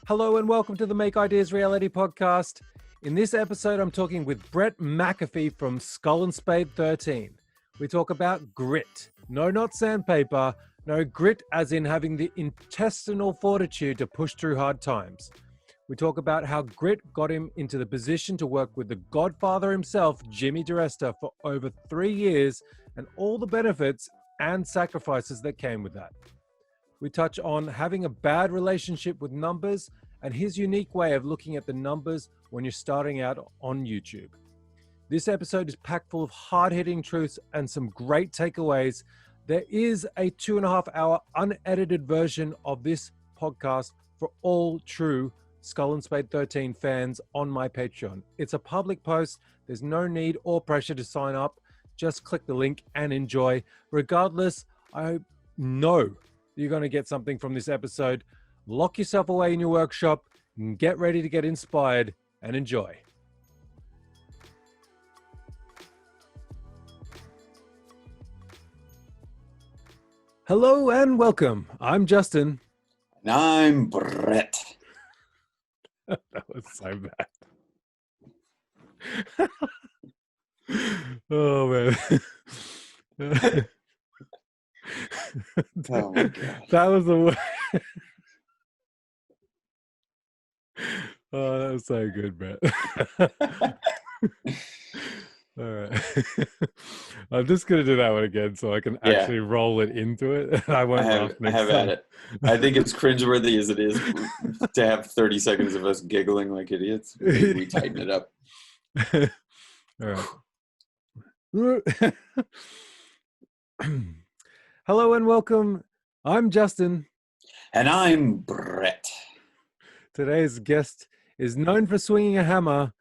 Hello and welcome to the Make Ideas Reality podcast. In this episode, I'm talking with Brett Mcafee from Skull Spade 13. We talk about grit. No, not sandpaper. No, grit as in having the intestinal fortitude to push through hard times. We talk about how grit got him into the position to work with the godfather himself, Jimmy Diresta, for over 3 years and all the benefits and sacrifices that came with that. We touch on having a bad relationship with numbers and his unique way of looking at the numbers when you're starting out on YouTube. This episode is packed full of hard-hitting truths and some great takeaways. There is a 2.5-hour unedited version of this podcast for all true Skull Spade 13 fans on my Patreon. It's a public post. There's no need or pressure to sign up. Just click the link and enjoy. Regardless, I know you're going to get something from this episode. Lock yourself away in your workshop and get ready to get inspired and enjoy. Hello and welcome. I'm Justin. And I'm Brett. That was so bad. Oh, man. Oh my God. That was the worst. Oh, that was so good, Brett. All right. I'm just going to do that one again so I can actually roll it into it. I won't laugh next have time. at it. I think it's cringeworthy as it is to have 30 seconds of us giggling like idiots. We tighten it up. All right. Hello and welcome. I'm Justin. And I'm Brett. Today's guest is known for swinging a hammer,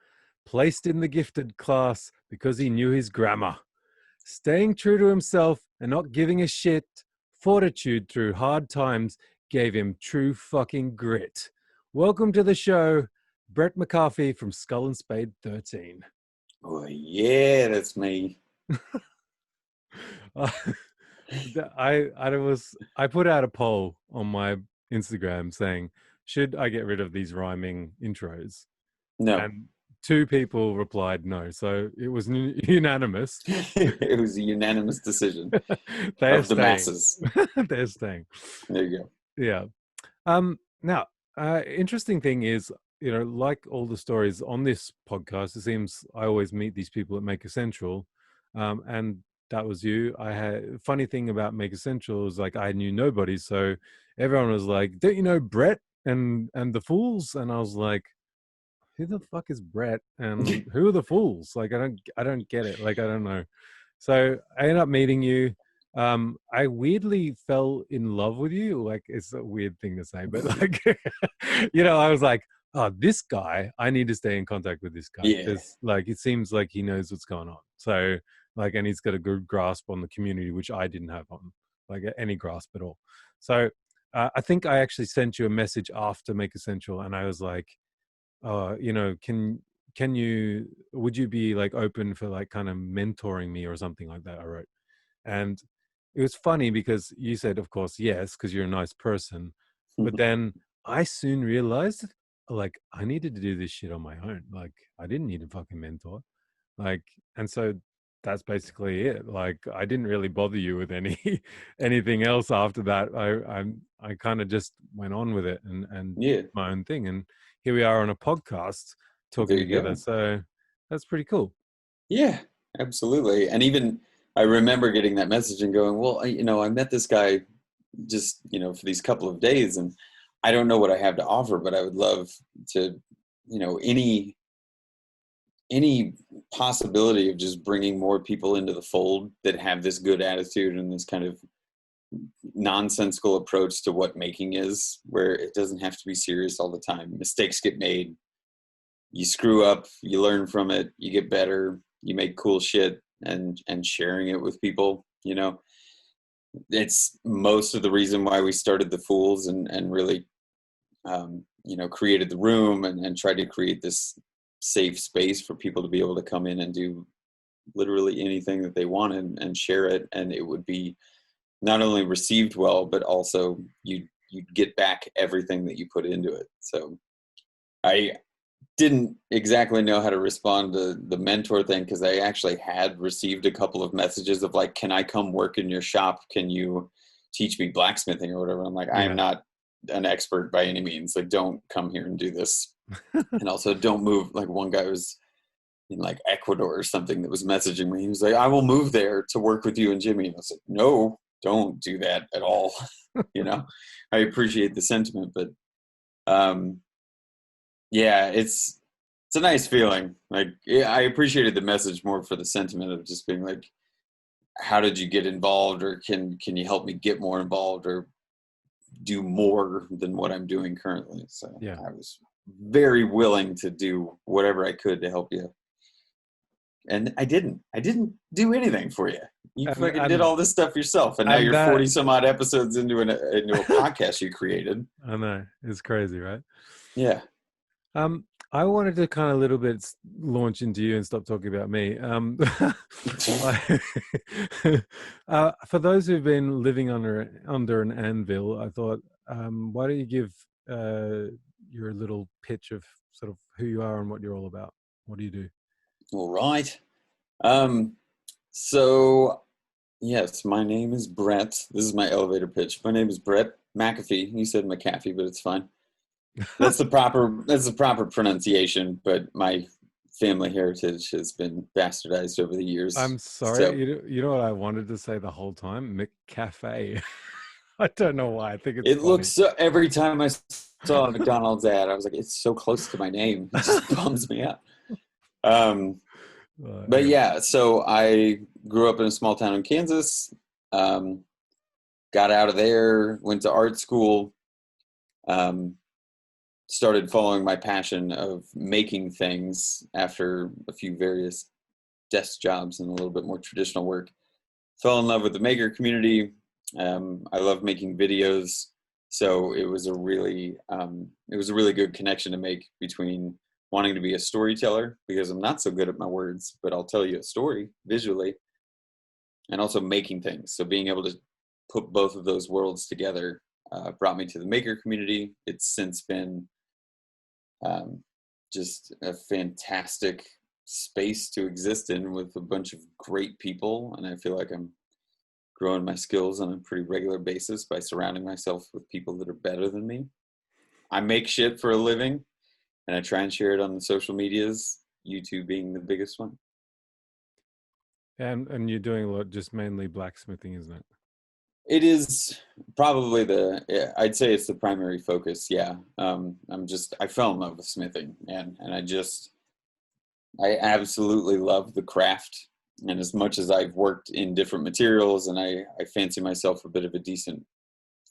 placed in the gifted class because he knew his grammar. Staying true to himself and not giving a shit, fortitude through hard times gave him true fucking grit. Welcome to the show, Brett Mcafee from Skull Spade 13. Oh, yeah, that's me. I put out a poll on my Instagram saying, should I get rid of these rhyming intros? No. And 2 people replied no. So it was unanimous. It was a unanimous decision They're of the staying. masses. They're staying. There you go. Yeah. Now, interesting thing is, you know, like all the stories on this podcast, it seems I always meet these people at Make Essential. And that was you. I had funny thing about Make Essential is like I knew nobody. So everyone was like, don't you know Brett and the Fools? And I was like, who the fuck is Brett and who are the Fools? Like I don't get it. Like I don't know. So I ended up meeting you. I weirdly fell in love with you. Like it's a weird thing to say, but like you know, I was like, oh, this guy, I need to stay in contact with this guy. Because like it seems like he knows what's going on. So like, and he's got a good grasp on the community, which I didn't have on like any grasp at all. So I think I actually sent you a message after Make Essential, and I was like, you know, would you be like open for like kind of mentoring me or something like that? I wrote, and it was funny because you said, of course, yes, because you're a nice person. But then I soon realized like I needed to do this shit on my own. Like I didn't need a fucking mentor. Like, and so that's basically it. Like I didn't really bother you with anything else after that. I kind of just went on with it and did my own thing. And here we are on a podcast talking together. So that's pretty cool. Yeah, absolutely. And even I remember getting that message and going, well, I met this guy just, for these couple of days, and I don't know what I have to offer, but I would love to, any possibility of just bringing more people into the fold that have this good attitude and this kind of nonsensical approach to what making is, where it doesn't have to be serious all the time. Mistakes get made. You screw up, you learn from it, you get better, you make cool shit, and sharing it with people, it's most of the reason why we started the Fools and really, created the room and tried to create this safe space for people to be able to come in and do literally anything that they wanted and share it. And it would be not only received well, but also you'd you'd get back everything that you put into it. So I didn't exactly know how to respond to the mentor thing, because I actually had received a couple of messages of like, can I come work in your shop? Can you teach me blacksmithing or whatever? I'm like, I am not an expert by any means. Like, don't come here and do this. And also don't move. Like, one guy was in like Ecuador or something that was messaging me. He was like, I will move there to work with you and Jimmy. And I was like, no, don't do that at all. You know, I appreciate the sentiment, but yeah, it's a nice feeling. Like, yeah, I appreciated the message more for the sentiment of just being like, how did you get involved, or can you help me get more involved or do more than what I'm doing currently? So Yeah. I was very willing to do whatever I could to help you. And I didn't do anything for you. You fucking did all this stuff yourself. And now you're 40 some odd episodes into a podcast you created. I know. It's crazy, right? Yeah. I wanted to kind of a little bit launch into you and stop talking about me. For those who've been living under an anvil, I thought, why don't you give your little pitch of sort of who you are and what you're all about? What do you do? All right. So yes, my name is Brett. This is my elevator pitch. My name is Brett Mcafee. You said McAfee, but it's fine. That's the proper pronunciation, but my family heritage has been bastardized over the years. I'm sorry. So, you know what I wanted to say the whole time? McCafe. I don't know why. I think it's it funny. looks so, every time I saw a McDonald's ad, I was like, it's so close to my name. It just bums me out. But yeah, so I grew up in a small town in Kansas, got out of there, went to art school, started following my passion of making things after a few various desk jobs and a little bit more traditional work. Fell in love with the maker community. I love making videos. So it was a really good connection to make between wanting to be a storyteller, because I'm not so good at my words, but I'll tell you a story visually, and also making things. So being able to put both of those worlds together brought me to the maker community. It's since been just a fantastic space to exist in, with a bunch of great people. And I feel like I'm growing my skills on a pretty regular basis by surrounding myself with people that are better than me. I make shit for a living, and I try and share it on the social medias, YouTube being the biggest one. And you're doing a lot, just mainly blacksmithing, isn't it? It is probably I'd say it's the primary focus. Yeah. I fell in love with smithing, and I absolutely love the craft. And as much as I've worked in different materials, and I fancy myself a bit of a decent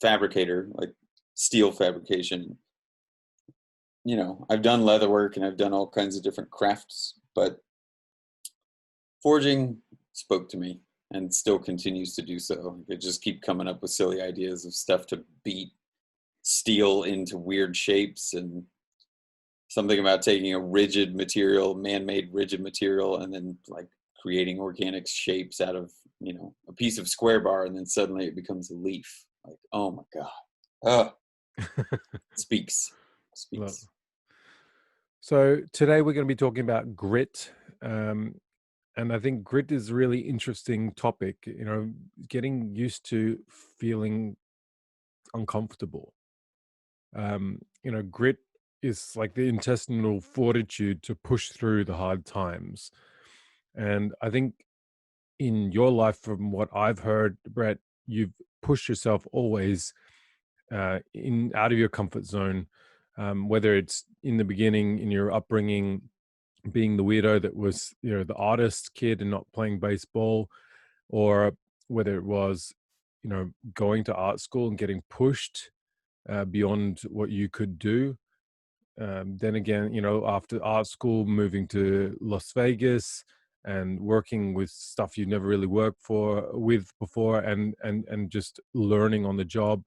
fabricator, like steel fabrication, you know, I've done leather work and I've done all kinds of different crafts, but forging spoke to me and still continues to do so. I just keep coming up with silly ideas of stuff to beat steel into weird shapes, and something about taking a rigid material, man-made rigid material, and then like creating organic shapes out of, you know, a piece of square bar, and then suddenly it becomes a leaf. Like, oh my God. Speaks. Well, so today we're going to be talking about grit. And I think grit is a really interesting topic, you know, getting used to feeling uncomfortable. You know, grit is like the intestinal fortitude to push through the hard times. And I think in your life, from what I've heard, Brett, you've pushed yourself always in out of your comfort zone, whether it's in the beginning in your upbringing, being the weirdo that was, you know, the artist kid and not playing baseball, or whether it was, you know, going to art school and getting pushed beyond what you could do. Then again, you know, after art school, moving to Las Vegas and working with stuff you never really worked with before, and just learning on the job,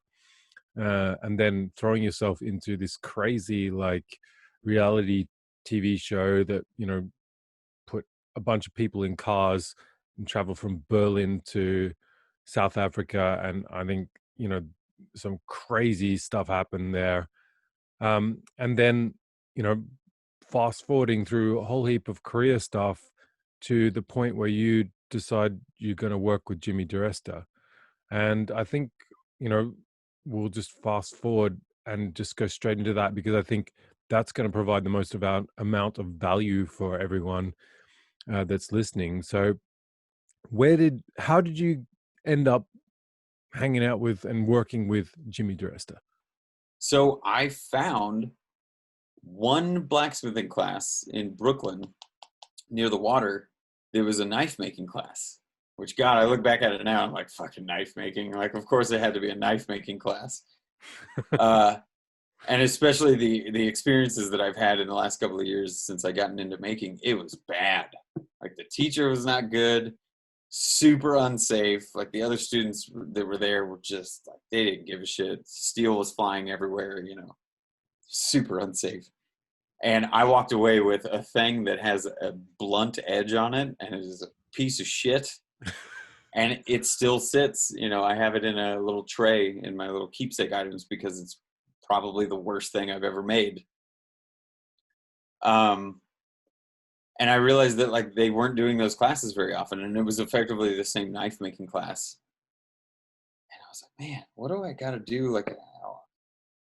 and then throwing yourself into this crazy like reality TV show that, you know, put a bunch of people in cars and travel from Berlin to South Africa. And I think, you know, some crazy stuff happened there. And then, you know, fast forwarding through a whole heap of career stuff to the point where you decide you're going to work with Jimmy Diresta. And I think, you know, we'll just fast forward and just go straight into that, because I think that's going to provide the most amount of value for everyone that's listening. So, how did you end up hanging out with and working with Jimmy Diresta? So I found one blacksmithing class in Brooklyn near the water. There was a knife making class, which, God, I look back at it now, I'm like, fucking knife making. Like, of course it had to be a knife making class. And especially the experiences that I've had in the last couple of years since I gotten into making, it was bad. Like, the teacher was not good, super unsafe. Like, the other students that were there were just like, they didn't give a shit. Steel was flying everywhere, you know, super unsafe. And I walked away with a thing that has a blunt edge on it, and it is a piece of shit. And it still sits, you know, I have it in a little tray in my little keepsake items because it's probably the worst thing I've ever made. And I realized that, like, they weren't doing those classes very often, and it was effectively the same knife making class. And I was like, man, what do I got to do? Like,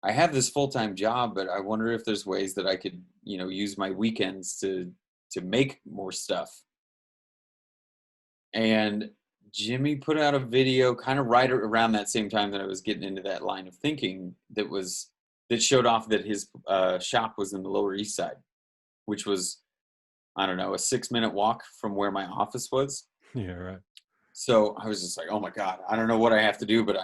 I have this full-time job, but I wonder if there's ways that I could, you know, use my weekends to make more stuff. And Jimmy put out a video kind of right around that same time that I was getting into that line of thinking that showed off that his shop was in the Lower East Side, which was, I don't know, a 6-minute walk from where my office was. Yeah, right. So I was just like, oh my God, I don't know what I have to do, but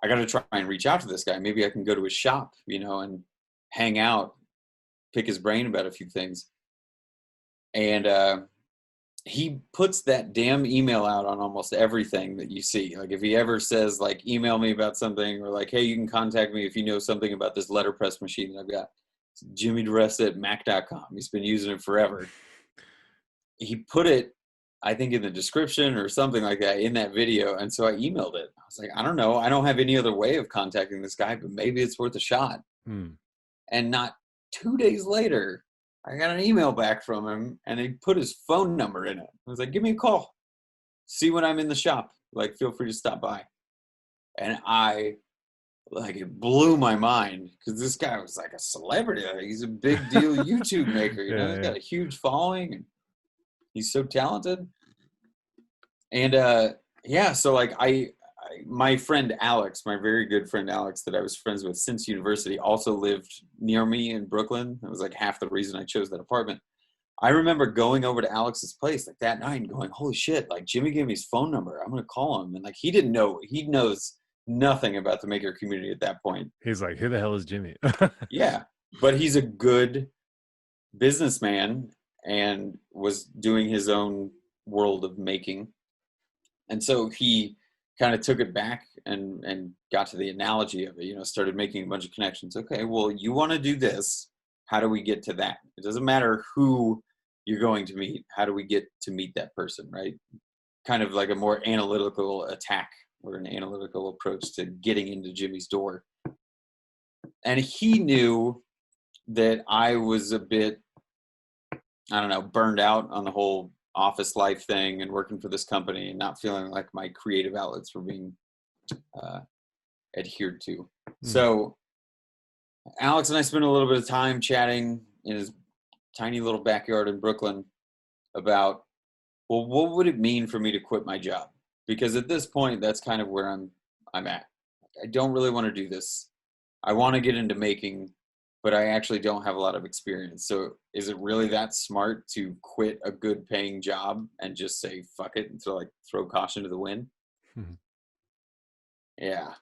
I got to try and reach out to this guy. Maybe I can go to his shop, you know, and hang out, pick his brain about a few things. And he puts that damn email out on almost everything that you see. Like, if he ever says, like, email me about something, or like, hey, you can contact me if you know something about this letterpress machine that I've got. It's Jimmy Diresta at mac.com. He's been using it forever. He put it, I think, in the description or something like that in that video. And so I emailed it. I was like, I don't know. I don't have any other way of contacting this guy, but maybe it's worth a shot. And not 2 days later, I got an email back from him, and he put his phone number in it. I was like, give me a call. See when I'm in the shop. Like, feel free to stop by. And it blew my mind, because this guy was like a celebrity. Like, he's a big deal YouTube maker. You know, he's got a huge following, and he's so talented. And yeah, so like my friend Alex, my very good friend Alex, that I was friends with since university, also lived near me in Brooklyn. That was like half the reason I chose that apartment. I remember going over to Alex's place like that night and going, holy shit, like, Jimmy gave me his phone number. I'm going to call him. And like, he didn't know, he knows nothing about the maker community at that point. He's like, who the hell is Jimmy? Yeah, but he's a good businessman and was doing his own world of making. And so he kind of took it back and got to the analogy of it, you know, started making a bunch of connections. Okay, well, you want to do this. How do we get to that? It doesn't matter who you're going to meet. How do we get to meet that person, right? Kind of like a more analytical attack, or an analytical approach to getting into Jimmy's door. And he knew that I was a bit, I don't know, burned out on the whole office life thing and working for this company and not feeling like my creative outlets were being adhered to. So Alex and I spent a little bit of time chatting in his tiny little backyard in Brooklyn about, well, what would it mean for me to quit my job? Because at this point, that's kind of where I'm at. I don't really want to do this. I want to get into making, but I actually don't have a lot of experience. So is it really that smart to quit a good paying job and just say, fuck it, and throw caution to the wind? Yeah.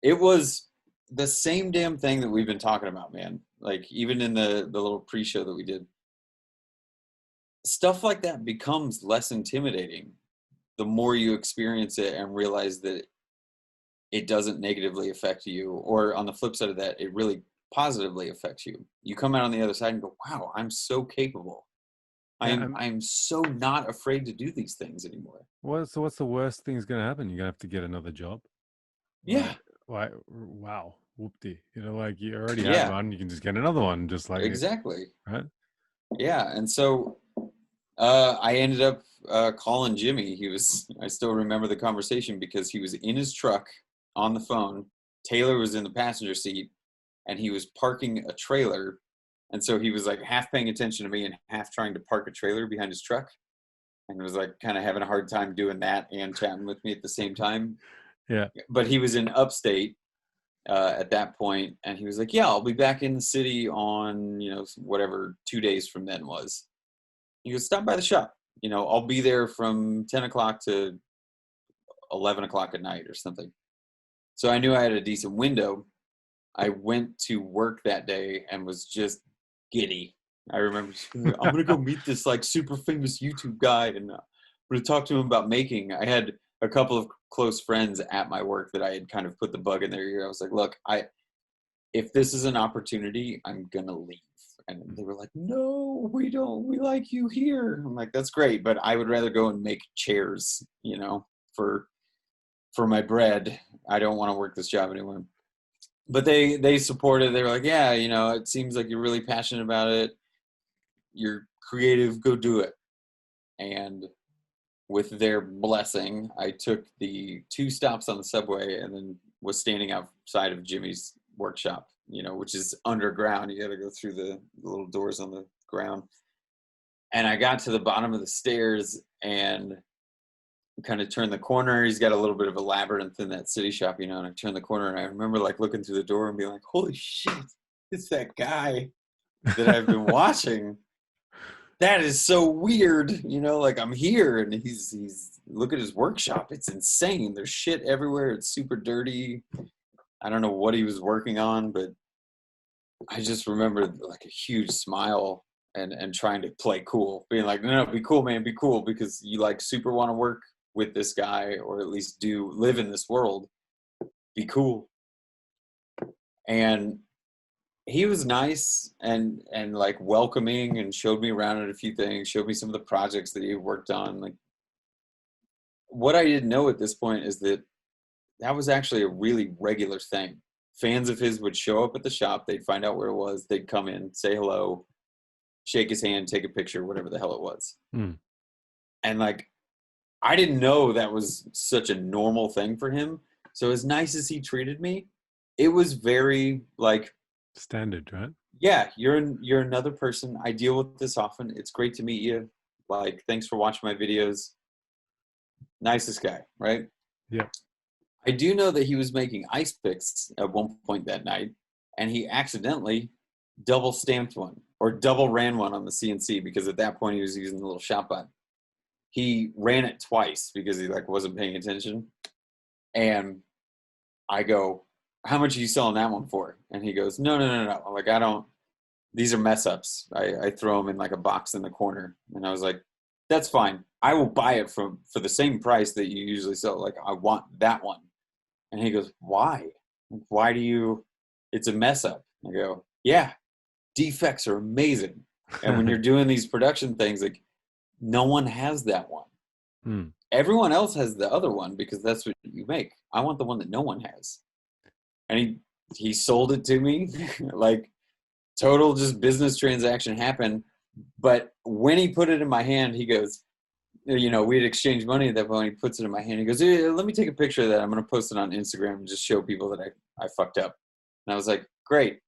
It was the same damn thing that we've been talking about, man. Like, even in the little pre-show that we did, stuff like that becomes less intimidating the more you experience it and realize that it doesn't negatively affect you, or on the flip side of that, it really positively affects you. You come out on the other side and go, wow, I'm so capable. I'm so not afraid to do these things anymore. So what's the worst thing that's going to happen? You're going to have to get another job? Yeah. Why? Wow. Whoopty. You know, like you already had Yeah, one, you can just get another one, just like it, exactly. right? Yeah, and so I ended up calling Jimmy. I still remember the conversation because he was in his truck on the phone. Taylor was in the passenger seat, and he was parking a trailer. And so he was like half paying attention to me and half trying to park a trailer behind his truck. And was like kind of having a hard time doing that and chatting with me at the same time. Yeah. But he was in upstate at that point, and he was like, "Yeah, I'll be back in the city on whatever 2 days from then was." He goes, "Stop by the shop. I'll be there from 10 o'clock to 11 o'clock at night or something." So I knew I had a decent window. I went to work that day and was just giddy. I remember, I'm gonna go meet this like super famous YouTube guy, and I'm gonna talk to him about making. I had a couple of close friends at my work that I had kind of put the bug in their ear. I was like, "Look, if this is an opportunity, I'm gonna leave." And they were like, "No, we don't. We like you here." I'm like, "That's great, but I would rather go and make chairs, for my bread. I don't want to work this job anymore." But they supported. They were like, "Yeah, it seems like you're really passionate about it. You're creative. Go do it." And with their blessing, I took the 2 stops on the subway and then was standing outside of Jimmy's workshop, which is underground. You got to go through the little doors on the ground. And I got to the bottom of the stairs and kind of turned the corner. He's got a little bit of a labyrinth in that city shop, and I turned the corner and I remember like looking through the door and being like, "Holy shit, it's that guy that I've been watching. That is so weird." Like I'm here and he's look at his workshop. It's insane. There's shit everywhere. It's super dirty. I don't know what he was working on, but I just remember like a huge smile and trying to play cool, being like, "No, be cool, man, be cool," because you like super want to work with this guy or at least do live in this world. Be cool. And he was nice and like welcoming and showed me around at a few things, showed me some of the projects that he worked on. Like what I didn't know at this point is that that was actually a really regular thing. Fans of his would show up at the shop, they'd find out where it was, they'd come in, say hello, shake his hand, take a picture, whatever the hell it was. Mm. And like I didn't know that was such a normal thing for him. So as nice as he treated me, it was very like, Standard, right? "Yeah, you're another person. I deal with this often. It's great to meet you. Like, thanks for watching my videos." Nicest guy, right? Yeah. I do know that he was making ice picks at one point that night, and he accidentally double stamped one or double ran one on the CNC because at that point he was using the little shot button. He ran it twice because he like wasn't paying attention. And I go, "How much are you selling that one for?" And he goes, "No, no, no, no. I'm like, I don't, these are mess ups. I throw them in like a box in the corner." And I was like, "That's fine. I will buy it for the same price that you usually sell. Like, I want that one." And he goes, "Why? Why do you, it's a mess up." I go, "Yeah, defects are amazing. And when you're doing these production things, like no one has that one. Mm. Everyone else has the other one because that's what you make. I want the one that no one has." And he sold it to me. Like total just business transaction happened. But when he put it in my hand, he goes, we'd exchanged money at that point. He puts it in my hand. He goes, "Let me take a picture of that. I'm going to post it on Instagram and just show people that I fucked up." And I was like, "Great."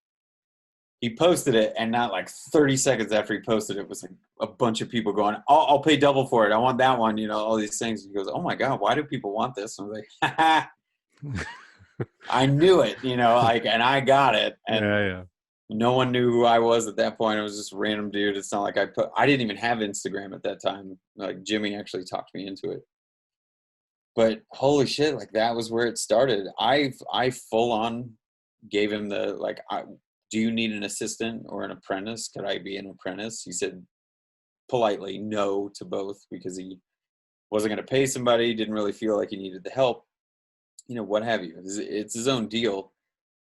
He posted it, and not like 30 seconds after he posted it, was like a bunch of people going, I'll pay double for it. I want that one, all these things. He goes, "Oh my God, why do people want this?" And I was like, "Ha ha, I knew it, like, and I got it." And Yeah, yeah. no one knew who I was at that point. It was just a random dude. It's not like I didn't even have Instagram at that time. Like Jimmy actually talked me into it. But holy shit, like that was where it started. I full on gave him the like, "Do you need an assistant or an apprentice? Could I be an apprentice?" He said politely no to both because he wasn't going to pay somebody, didn't really feel like he needed the help, what have you. It's his own deal.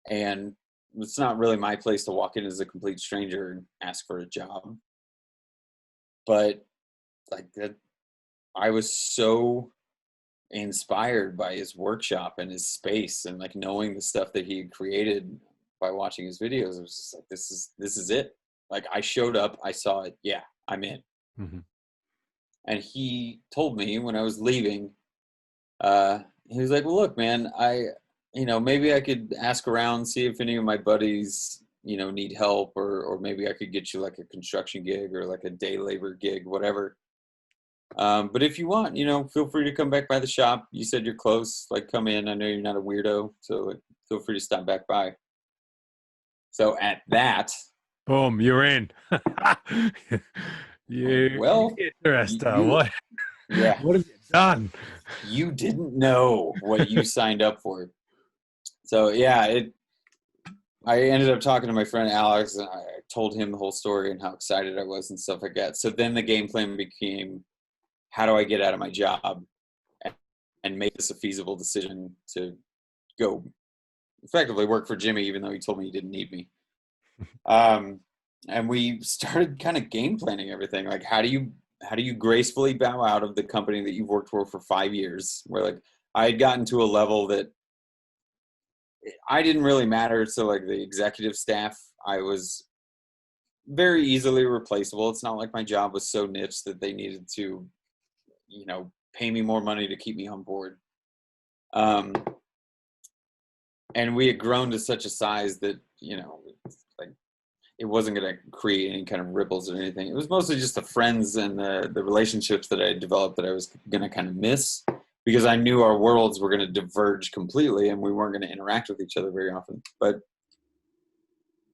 And it's not really my place to walk in as a complete stranger and ask for a job. But like that, I was so inspired by his workshop and his space, and like knowing the stuff that he had created by watching his videos. It was just like, this is it. Like I showed up, I saw it. Yeah, I'm in. Mhm. And he told me when I was leaving, he was like, well, look, man, maybe I could ask around, see if any of my buddies, need help, or maybe I could get you like a construction gig or like a day labor gig, whatever. But if you want, feel free to come back by the shop. You said you're close, like come in. I know you're not a weirdo, so like, feel free to stop back by. So at that, Boom, you're in. You well, idiot, Diresta. you, What? yeah, What have you done? you didn't know what you signed up for. So yeah, I ended up talking to my friend Alex, and I told him the whole story and how excited I was and stuff like that. So then the game plan became, how do I get out of my job and make this a feasible decision to go effectively work for Jimmy, even though he told me he didn't need me. And we started kind of game planning everything. Like, how do you gracefully bow out of the company that you've worked for 5 years? Where like I had gotten to a level that I didn't really matter to like the executive staff. I was very easily replaceable. It's not like my job was so niche that they needed to, pay me more money to keep me on board. And we had grown to such a size that, like it wasn't going to create any kind of ripples or anything. It was mostly just the friends and the relationships that I had developed that I was going to kind of miss, because I knew our worlds were going to diverge completely and we weren't going to interact with each other very often. But,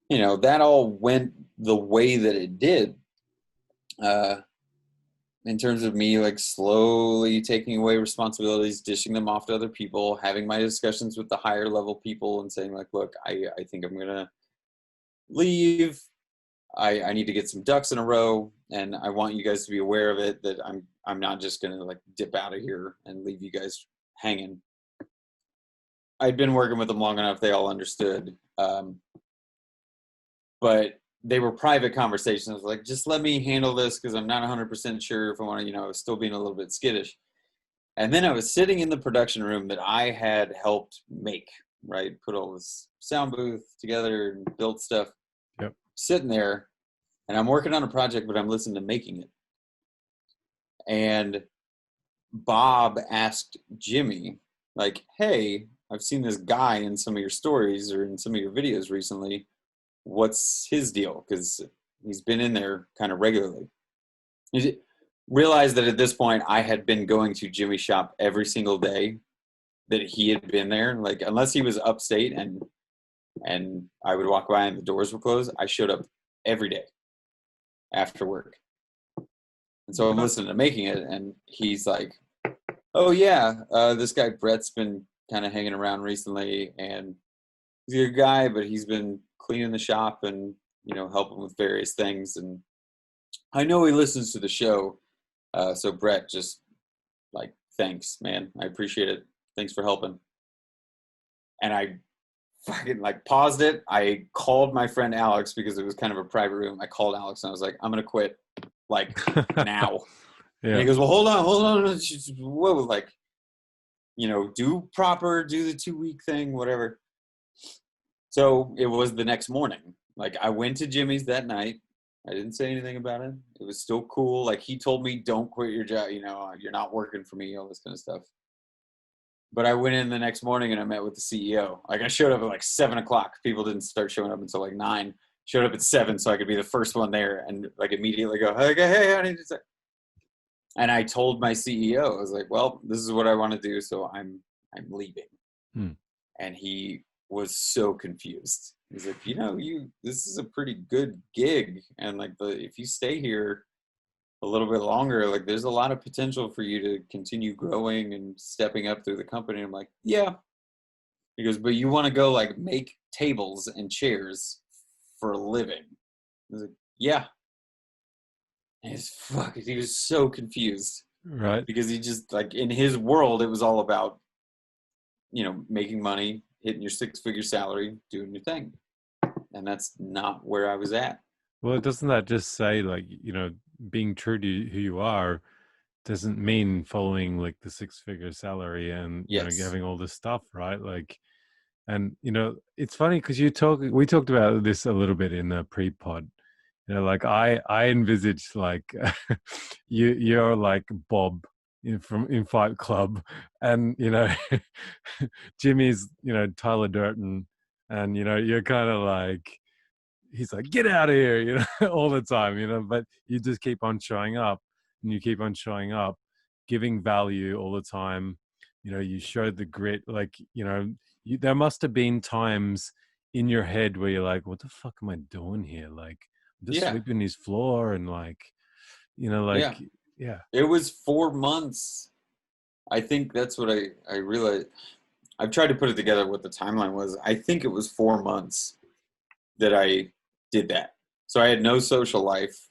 that all went the way that it did, in terms of me like slowly taking away responsibilities, dishing them off to other people, having my discussions with the higher level people and saying like, look, I think I'm going to leave. I need to get some ducks in a row, and I want you guys to be aware of it, that I'm not just going to like dip out of here and leave you guys hanging. I'd been working with them long enough. They all understood. But they were private conversations. Like, just let me handle this because I'm not 100% sure if I want to, I was still being a little bit skittish. And then I was sitting in the production room that I had helped make, right? Put all this sound booth together and built stuff. Yep. Sitting there, and I'm working on a project, but I'm listening to making it. And Bob asked Jimmy, like, hey, I've seen this guy in some of your stories or in some of your videos recently. What's his deal? Because he's been in there kind of regularly. He realized that at this point I had been going to Jimmy's shop every single day that he had been there. Like, unless he was upstate and I would walk by and the doors were closed, I showed up every day after work. And so I'm listening to making it, and he's like, oh yeah, this guy Brett's been kind of hanging around recently, and he's a good guy, but he's been cleaning the shop and helping with various things. And I know he listens to the show, so Brett, just like, thanks, man, I appreciate it. Thanks for helping. And I fucking like paused it. I called my friend Alex because it was kind of a private room. I called Alex and I was like, I'm gonna quit, like now. Yeah. And he goes, well, hold on. Whoa, like, do the 2-week thing, whatever. So it was the next morning. Like, I went to Jimmy's that night. I didn't say anything about it. It was still cool. Like, he told me, don't quit your job. You're not working for me, all this kind of stuff. But I went in the next morning and I met with the CEO. Like, I showed up at like 7 o'clock. People didn't start showing up until like 9. Showed up at 7 so I could be the first one there and like immediately go, hey, I need to say. And I told my CEO, I was like, well, this is what I want to do, so I'm leaving. And he was so confused. He's like, this is a pretty good gig, and like if you stay here a little bit longer, like there's a lot of potential for you to continue growing and stepping up through the company. I'm like, yeah. He goes, but you want to go like make tables and chairs for a living? I was like, yeah. And he was so confused. Right. Because he just, like, in his world, it was all about, making money, hitting your 6-figure salary, doing your thing. And that's not where I was at. Well, doesn't that just say, like, being true to who you are doesn't mean following like the six-figure salary and, you know, Yes. having all this stuff, right? Like, and you know, it's funny because we talked about this a little bit in the pre-pod. You know, like I envisaged like you're like Bob in Fight Club, and you know, Jimmy's, you know, Tyler Durden, and you know, you're kind of like, he's like, get out of here, you know, all the time, you know, but you just keep on showing up, and you keep on showing up, giving value all the time. You know, you showed the grit, like, you know, there must have been times in your head where you're like, what the fuck am I doing here? Like, I'm just Yeah. sweeping his floor, and like, you know, Yeah. like, yeah. It was 4 months. I think that's what I realized. I've tried to put it together what the timeline was. I think it was 4 months that I did that. So I had no social life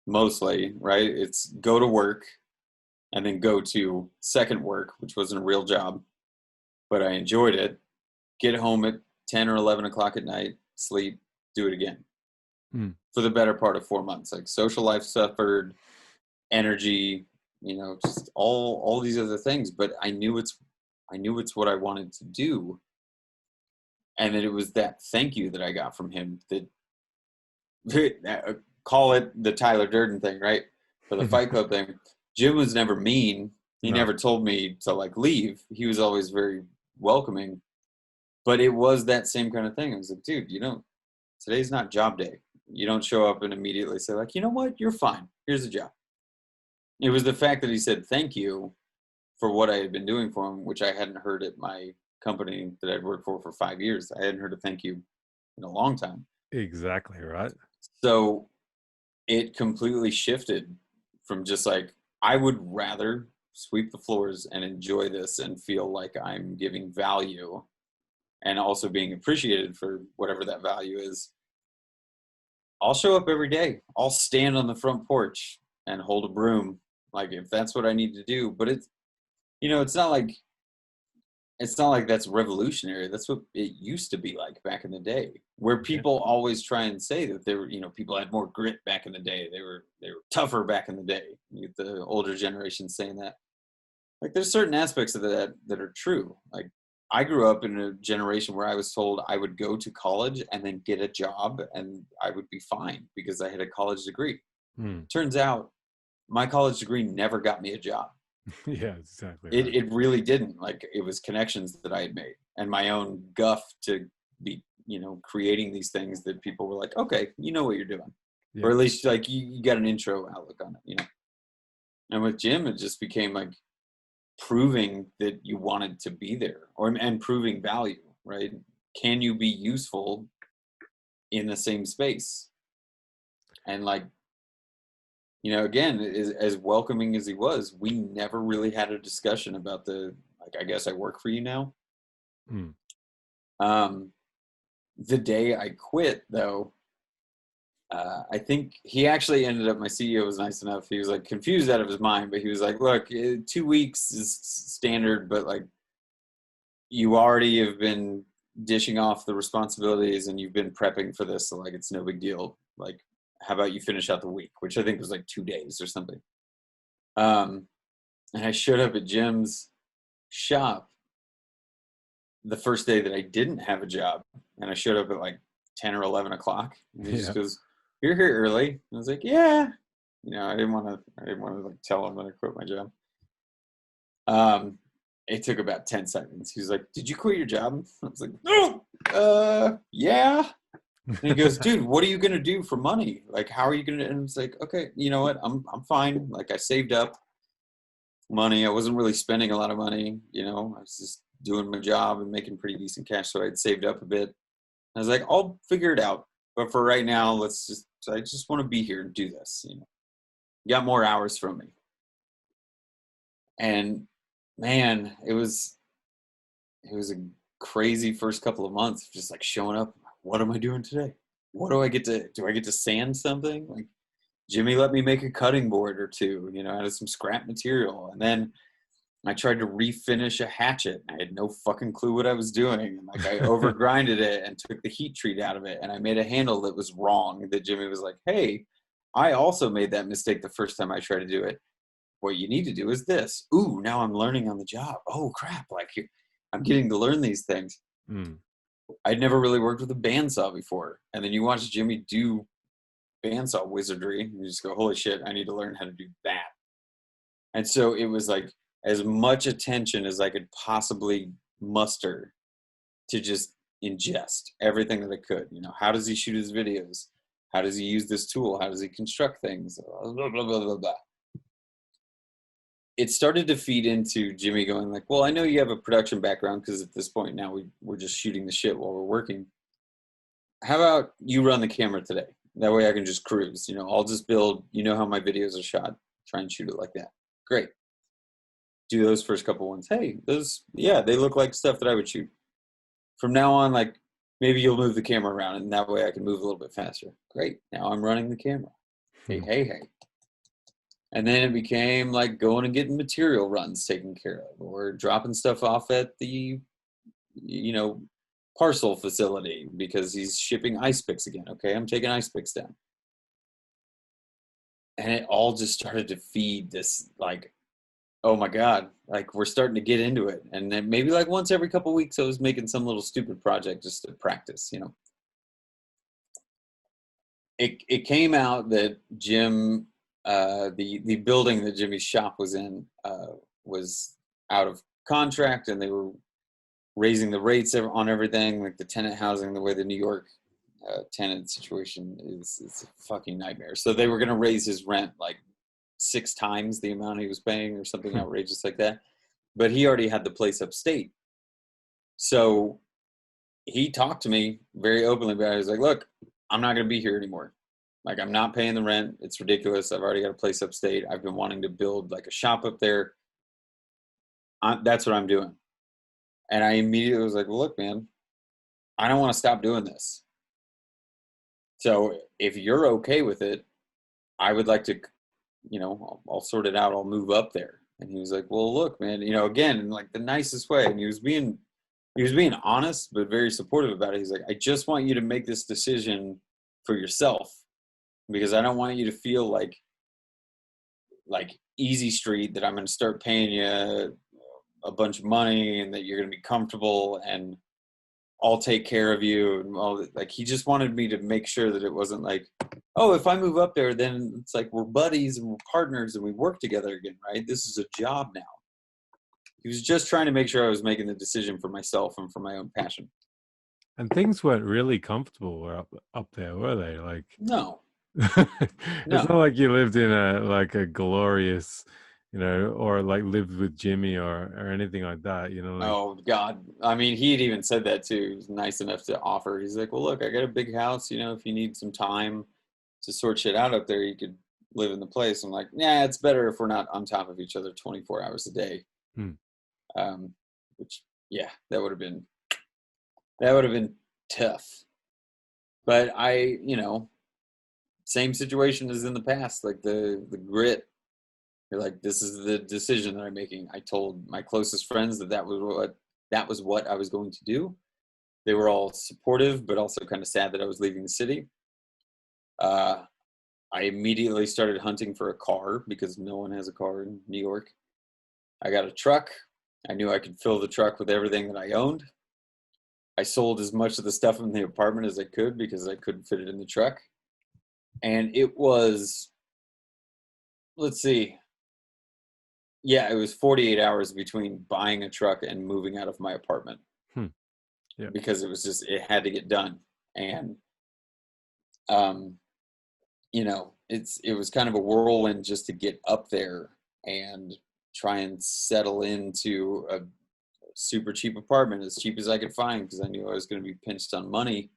mostly, right? It's go to work and then go to second work, which wasn't a real job, but I enjoyed it. Get home at 10 or 11 o'clock at night, sleep, do it again Hmm. for the better part of 4 months. Like social life suffered, energy, you know, just all these other things. But I knew it's what I wanted to do. And then it was that thank you that I got from him that call it the Tyler Durden thing, right? For the Fight Club thing. Jim was never mean. He No, never told me to like leave. He was always very welcoming. But it was that same kind of thing. I was like, dude, today's not job day. You don't show up and immediately say, like, you know what, you're fine. Here's a job. It was the fact that he said thank you for what I had been doing for him, which I hadn't heard at my company that I'd worked for 5 years. I hadn't heard a thank you in a long time. exactly right. So it completely shifted from just like, I would rather sweep the floors and enjoy this and feel like I'm giving value and also being appreciated for whatever that value is. I'll show up every day. I'll stand on the front porch and hold a broom, like if that's what I need to do. But it's, you know, it's not like that's revolutionary. That's what it used to be like back in the day, where Yeah. people always try and say that they were, you know, people had more grit back in the day. They were tougher back in the day. You get the older generation saying that. Like there's certain aspects of that are true. Like I grew up in a generation where I was told I would go to college and then get a job and I would be fine because I had a college degree. Hmm. Turns out my college degree never got me a job. Yeah, exactly It right. it really didn't. Like it was connections that I had made and my own guff to be, you know, creating these things that people were like, okay, you know what you're doing. Or Yeah. at least like you got an intro outlook on it, you know. And with Jim, it just became like proving that you wanted to be there and proving value, right? Can you be useful in the same space? And like, you know, again, as welcoming as he was, we never really had a discussion about like, I guess I work for you now. Hmm. Um, the day I quit, though, I think he actually ended up, my CEO was nice enough. He was like confused out of his mind, but he was like, look, 2 weeks is standard, but like you already have been dishing off the responsibilities and you've been prepping for this. So like, it's no big deal. Like, how about you finish out the week, which I think was like 2 days or something. And I showed up at Jim's shop the first day that I didn't have a job. And I showed up at like 10 or 11 o'clock. And he just Yeah. goes, you're here early. And I was like, yeah. You know, I didn't want to like tell him that I quit my job. It took about 10 seconds. He was like, did you quit your job? I was like, no, yeah. And he goes, dude, what are you going to do for money? Like, how are you going to, and it's like, okay, you know what? I'm fine. Like I saved up money. I wasn't really spending a lot of money. You know, I was just doing my job and making pretty decent cash. So I'd saved up a bit. I was like, I'll figure it out. But for right now, I just want to be here and do this. You know, you got more hours from me. And man, it was a crazy first couple of months, just like showing up. What am I doing today? What do I get to sand something? Like Jimmy let me make a cutting board or two, you know, out of some scrap material. And then I tried to refinish a hatchet. I had no fucking clue what I was doing. And like I over grinded it and took the heat treat out of it. And I made a handle that was wrong that Jimmy was like, hey, I also made that mistake the first time I tried to do it. what you need to do is this. Ooh, now I'm learning on the job. Oh crap, like I'm getting to learn these things. Mm. I'd never really worked with a bandsaw before. And then you watch Jimmy do bandsaw wizardry, and you just go, holy shit, I need to learn how to do that. And so it was like as much attention as I could possibly muster to just ingest everything that I could. You know, how does he shoot his videos? How does he use this tool? How does he construct things? Blah, blah, blah, blah, blah. It started to feed into Jimmy going like, well, I know you have a production background because at this point now we're just shooting the shit while we're working. How about you run the camera today? That way I can just cruise. You know, I'll just build, you know how my videos are shot. Try and shoot it like that. Great. Do those first couple ones. Hey, those, yeah, they look like stuff that I would shoot. From now on, like, maybe you'll move the camera around and that way I can move a little bit faster. Great. Now I'm running the camera. Hey, hey, hey. And then it became like going and getting material runs taken care of, or dropping stuff off at the, you know, parcel facility because he's shipping ice picks again. Okay, I'm taking ice picks down. And it all just started to feed this like, oh my God, like we're starting to get into it. And then maybe like once every couple of weeks I was making some little stupid project just to practice, you know. It came out that Jim, the building that Jimmy's shop was in was out of contract, and they were raising the rates on everything, like the tenant housing, the way the New York tenant situation is a fucking nightmare. So they were going to raise his rent like 6 times the amount he was paying or something outrageous like that. But he already had the place upstate. So he talked to me very openly about it. He was like, look, I'm not going to be here anymore. Like, I'm not paying the rent. It's ridiculous. I've already got a place upstate. I've been wanting to build like a shop up there. That's what I'm doing. And I immediately was like, well, look, man, I don't want to stop doing this. So if you're okay with it, I would like to, you know, I'll sort it out. I'll move up there. And he was like, well, look, man, you know, again, in like the nicest way. And he was being honest, but very supportive about it. He's like, I just want you to make this decision for yourself, because I don't want you to feel like easy street, that I'm going to start paying you a bunch of money and that you're going to be comfortable and I'll take care of you. And all that. Like, he just wanted me to make sure that it wasn't like, oh, if I move up there, then it's like we're buddies and we're partners and we work together again, right? This is a job now. He was just trying to make sure I was making the decision for myself and for my own passion. And things weren't really comfortable up there, were they? Like, no. It's not like you lived in a glorious, you know, or like lived with Jimmy or anything like that, you know. Like, oh God, I mean, he had even said that too. He was nice enough to offer. He's like, well, look, I got a big house, you know, if you need some time to sort shit out up there, you could live in the place. I'm like, nah, it's better if we're not on top of each other 24 hours a day. Which, yeah, that would have been tough. But I, you know, same situation as in the past, like the grit. You're like, this is the decision that I'm making. I told my closest friends that was what I was going to do. They were all supportive, but also kind of sad that I was leaving the city. I immediately started hunting for a car because no one has a car in New York. I got a truck. I knew I could fill the truck with everything that I owned. I sold as much of the stuff in the apartment as I could because I couldn't fit it in the truck. And it was, let's see. Yeah, it was 48 hours between buying a truck and moving out of my apartment. Yeah. Because it had to get done. And, you know, it was kind of a whirlwind just to get up there and try and settle into a super cheap apartment, as cheap as I could find, because I knew I was going to be pinched on money.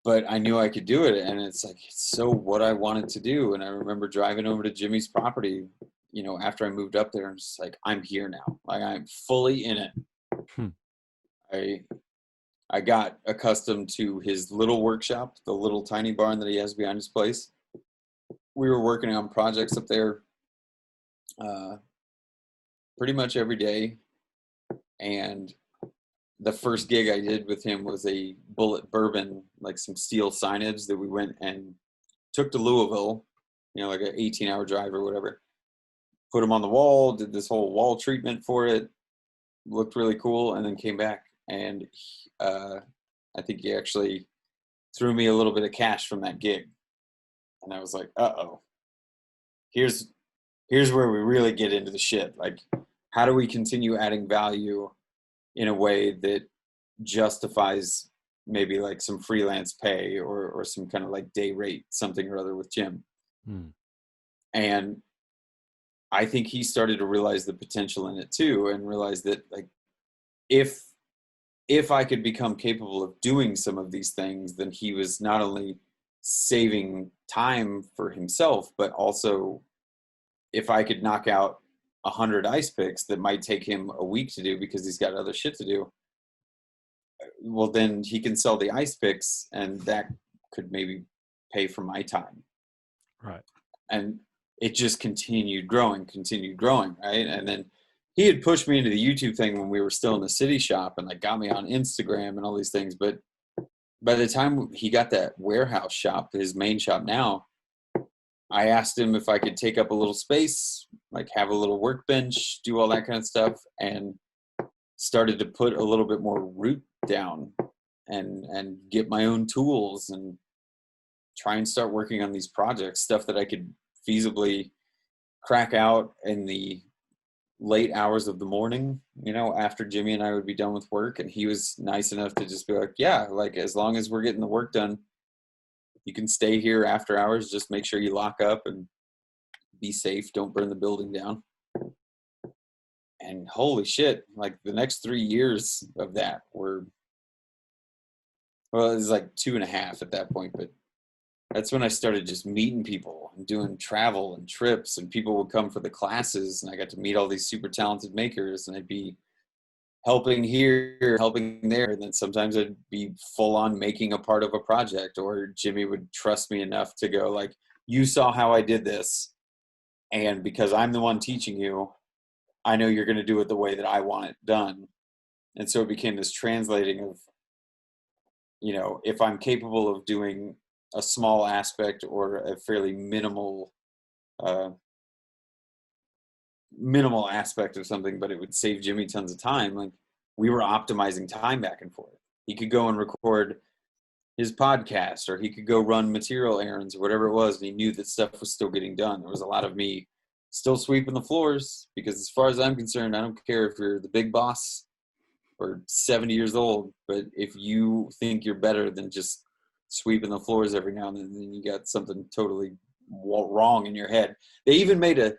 But I knew I could do it. And it's like, it's so what I wanted to do. And I remember driving over to Jimmy's property, you know, after I moved up there, and just like, I'm here now. Like, I'm fully in it. I got accustomed to his little workshop, the little tiny barn that he has behind his place. We were working on projects up there pretty much every day. And the first gig I did with him was a Bullet Bourbon, like some steel signage that we went and took to Louisville, you know, like an 18-hour drive or whatever. put them on the wall, did this whole wall treatment for it, looked really cool, and then came back. And I think he actually threw me a little bit of cash from that gig. And I was like, uh-oh, here's where we really get into the shit. Like, how do we continue adding value in a way that justifies maybe like some freelance pay or some kind of like day rate, something or other with Jim. And I think he started to realize the potential in it too, and realize that like, if I could become capable of doing some of these things, then he was not only saving time for himself, but also if I could knock out 100 ice picks that might take him a week to do because he's got other shit to do, well, then he can sell the ice picks and that could maybe pay for my time. Right. And it just continued growing, right? And then he had pushed me into the YouTube thing when we were still in the city shop and like got me on Instagram and all these things. But by the time he got that warehouse shop, his main shop now, I asked him if I could take up a little space, like have a little workbench, do all that kind of stuff, and started to put a little bit more root down and get my own tools and try and start working on these projects, stuff that I could feasibly crack out in the late hours of the morning, you know, after Jimmy and I would be done with work. And he was nice enough to just be like, yeah, like as long as we're getting the work done, you can stay here after hours. Just make sure you lock up and be safe. Don't burn the building down. And holy shit, like the next 3 years of that were, well, it was like 2.5 at that point, but that's when I started just meeting people and doing travel and trips, and people would come for the classes, and I got to meet all these super talented makers, and I'd be helping here, helping there, and then sometimes I'd be full on making a part of a project, or Jimmy would trust me enough to go like, you saw how I did this, and because I'm the one teaching you, I know you're going to do it the way that I want it done. And so it became this translating of, you know, if I'm capable of doing a small aspect or a fairly minimal aspect of something, but it would save Jimmy tons of time. Like we were optimizing time back and forth. He could go and record his podcast, or he could go run material errands or whatever it was. And he knew that stuff was still getting done. There was a lot of me still sweeping the floors, because as far as I'm concerned, I don't care if you're the big boss or 70 years old, but if you think you're better than just sweeping the floors every now and then you got something totally wrong in your head. They even made a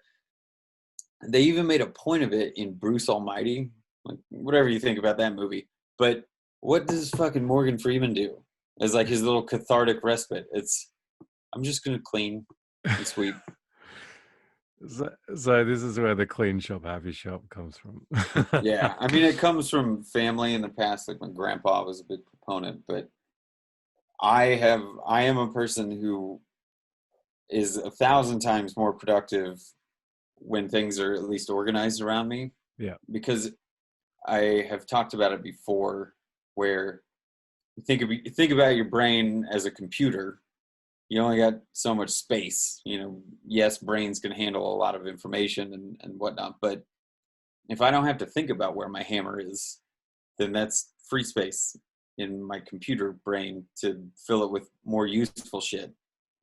point of it in Bruce Almighty, like whatever you think about that movie. But what does fucking Morgan Freeman do as like his little cathartic respite? It's, I'm just gonna clean and sweep. So this is where the clean shop, happy shop comes from. Yeah, I mean, it comes from family in the past. Like my grandpa was a big proponent, but I am a person who is 1,000 times more productive when things are at least organized around me. Yeah. Because I have talked about it before, where you think about your brain as a computer. You only got so much space. You know, yes, brains can handle a lot of information and whatnot, but if I don't have to think about where my hammer is, then that's free space in my computer brain to fill it with more useful shit.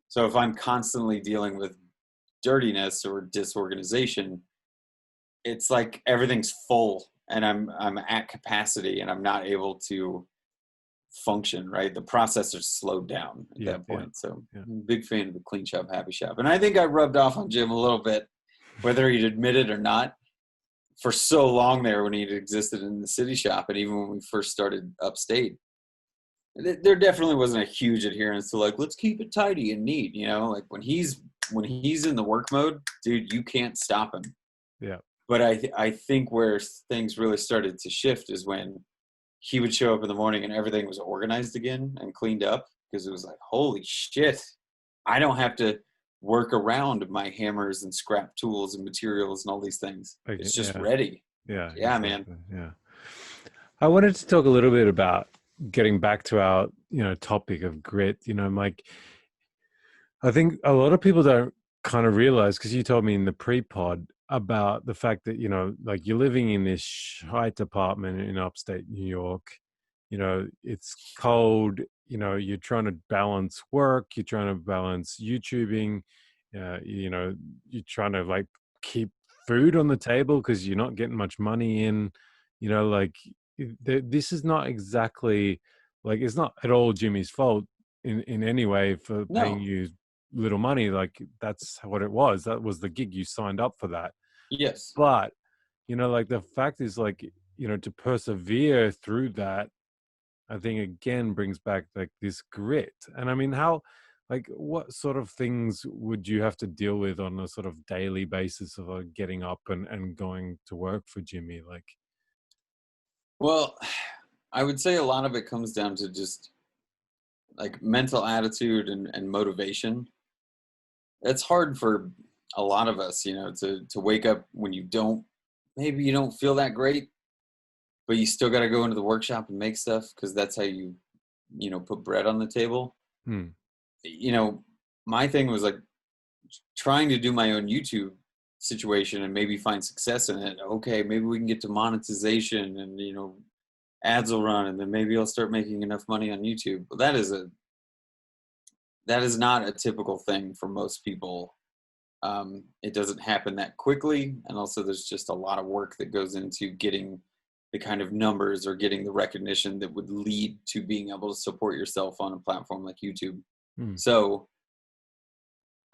So if I'm constantly dealing with dirtiness or disorganization, it's like everything's full and I'm at capacity and I'm not able to function, right? The processor's slowed down at that point. So I'm a big fan of the clean shop, happy shop. And I think I rubbed off on Jim a little bit, whether he'd admit it or not, for so long there when he'd existed in the city shop. And even when we first started upstate, there definitely wasn't a huge adherence to like, let's keep it tidy and neat, you know, like when he's in the work mode, dude, you can't stop him. Yeah. But I think where things really started to shift is when he would show up in the morning and everything was organized again and cleaned up, because it was like, holy shit, I don't have to work around my hammers and scrap tools and materials and all these things. Okay, it's just ready. Yeah. Exactly. Man. Yeah. I wanted to talk a little bit about getting back to our, topic of grit, like, I think a lot of people don't kind of realize, because you told me in the pre-pod, about the fact that, like you're living in this shite apartment in upstate New York. It's cold. You're trying to balance work. You're trying to balance YouTubing. You're trying to like keep food on the table because you're not getting much money in. Like this is not exactly like it's not at all Jimmy's fault in any way for paying No. you little money. Like that's what it was. That was the gig. You signed up for that. Yes. But like the fact is, like, to persevere through that, I think again brings back like this grit. And I mean, like what sort of things would you have to deal with on a sort of daily basis of getting up and going to work for Jimmy? Like, Well, I would say a lot of it comes down to just like mental attitude and motivation. It's hard for a lot of us, to wake up when maybe you don't feel that great, but you still got to go into the workshop and make stuff because that's how put bread on the table. hmm, You know, my thing was like trying to do my own YouTube situation and maybe find success in it. Okay, maybe we can get to monetization and ads will run and then maybe I'll start making enough money on YouTube. But that is not a typical thing for most people. It doesn't happen that quickly, and also there's just a lot of work that goes into getting the kind of numbers or getting the recognition that would lead to being able to support yourself on a platform like YouTube. hmm, So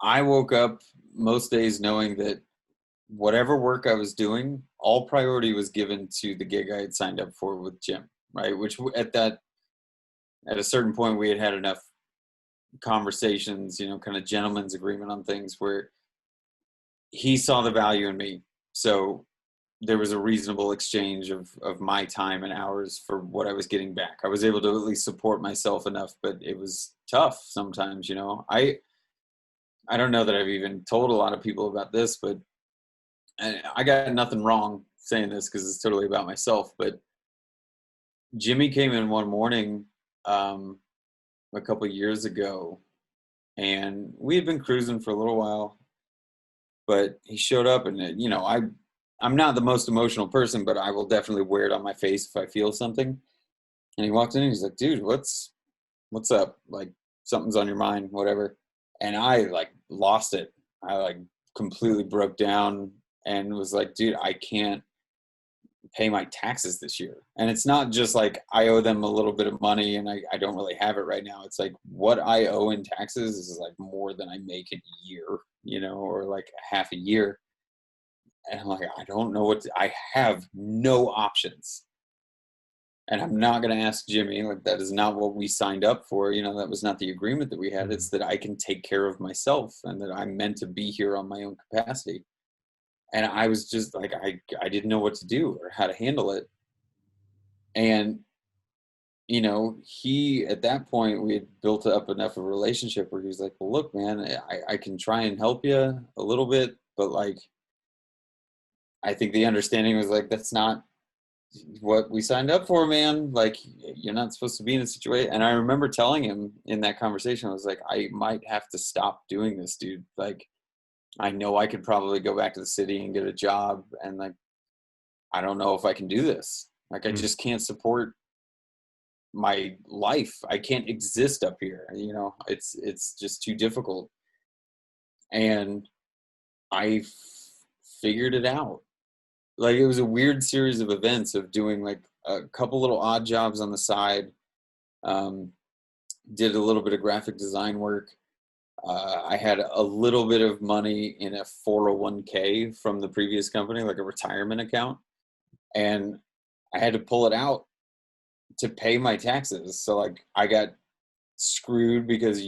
I woke up most days knowing that whatever work I was doing, all priority was given to the gig I had signed up for with Jim, right? Which at a certain point we had enough conversations, kind of gentleman's agreement on things where he saw the value in me. So there was a reasonable exchange of my time and hours for what I was getting back. I was able to at least support myself enough, but it was tough sometimes, I don't know that I've even told a lot of people about this, but I got nothing wrong saying this because it's totally about myself. But Jimmy came in one morning a couple years ago, and we had been cruising for a little while. But he showed up, and I'm not the most emotional person, but I will definitely wear it on my face if I feel something. And he walked in, and he's like, "Dude, what's up? Like something's on your mind, whatever." And I like lost it. I like completely broke down and was like, "Dude, I can't pay my taxes this year." And it's not just like I owe them a little bit of money and I don't really have it right now. It's like what I owe in taxes is like more than I make in a year, or like half a year. And I'm like, I don't know I have no options. And I'm not going to ask Jimmy, like, that is not what we signed up for. That was not the agreement that we had. hmm. It's that I can take care of myself and that I'm meant to be here on my own capacity. And I was just like, I didn't know what to do or how to handle it. And, he, at that point, we had built up enough of a relationship where he was like, well, look, man, I can try and help you a little bit, but like, I think the understanding was like, that's not what we signed up for, man. Like, you're not supposed to be in a situation. And I remember telling him in that conversation, I was like, I might have to stop doing this, dude. Like, I know I could probably go back to the city and get a job. And like, I don't know if I can do this. Like, I Hmm. just can't support my life. I can't exist up here. It's just too difficult. And I figured it out. Like it was a weird series of events of doing like a couple little odd jobs on the side. Um, did a little bit of graphic design work. I had a little bit of money in a 401k from the previous company, like a retirement account, and I had to pull it out to pay my taxes. So like I got screwed because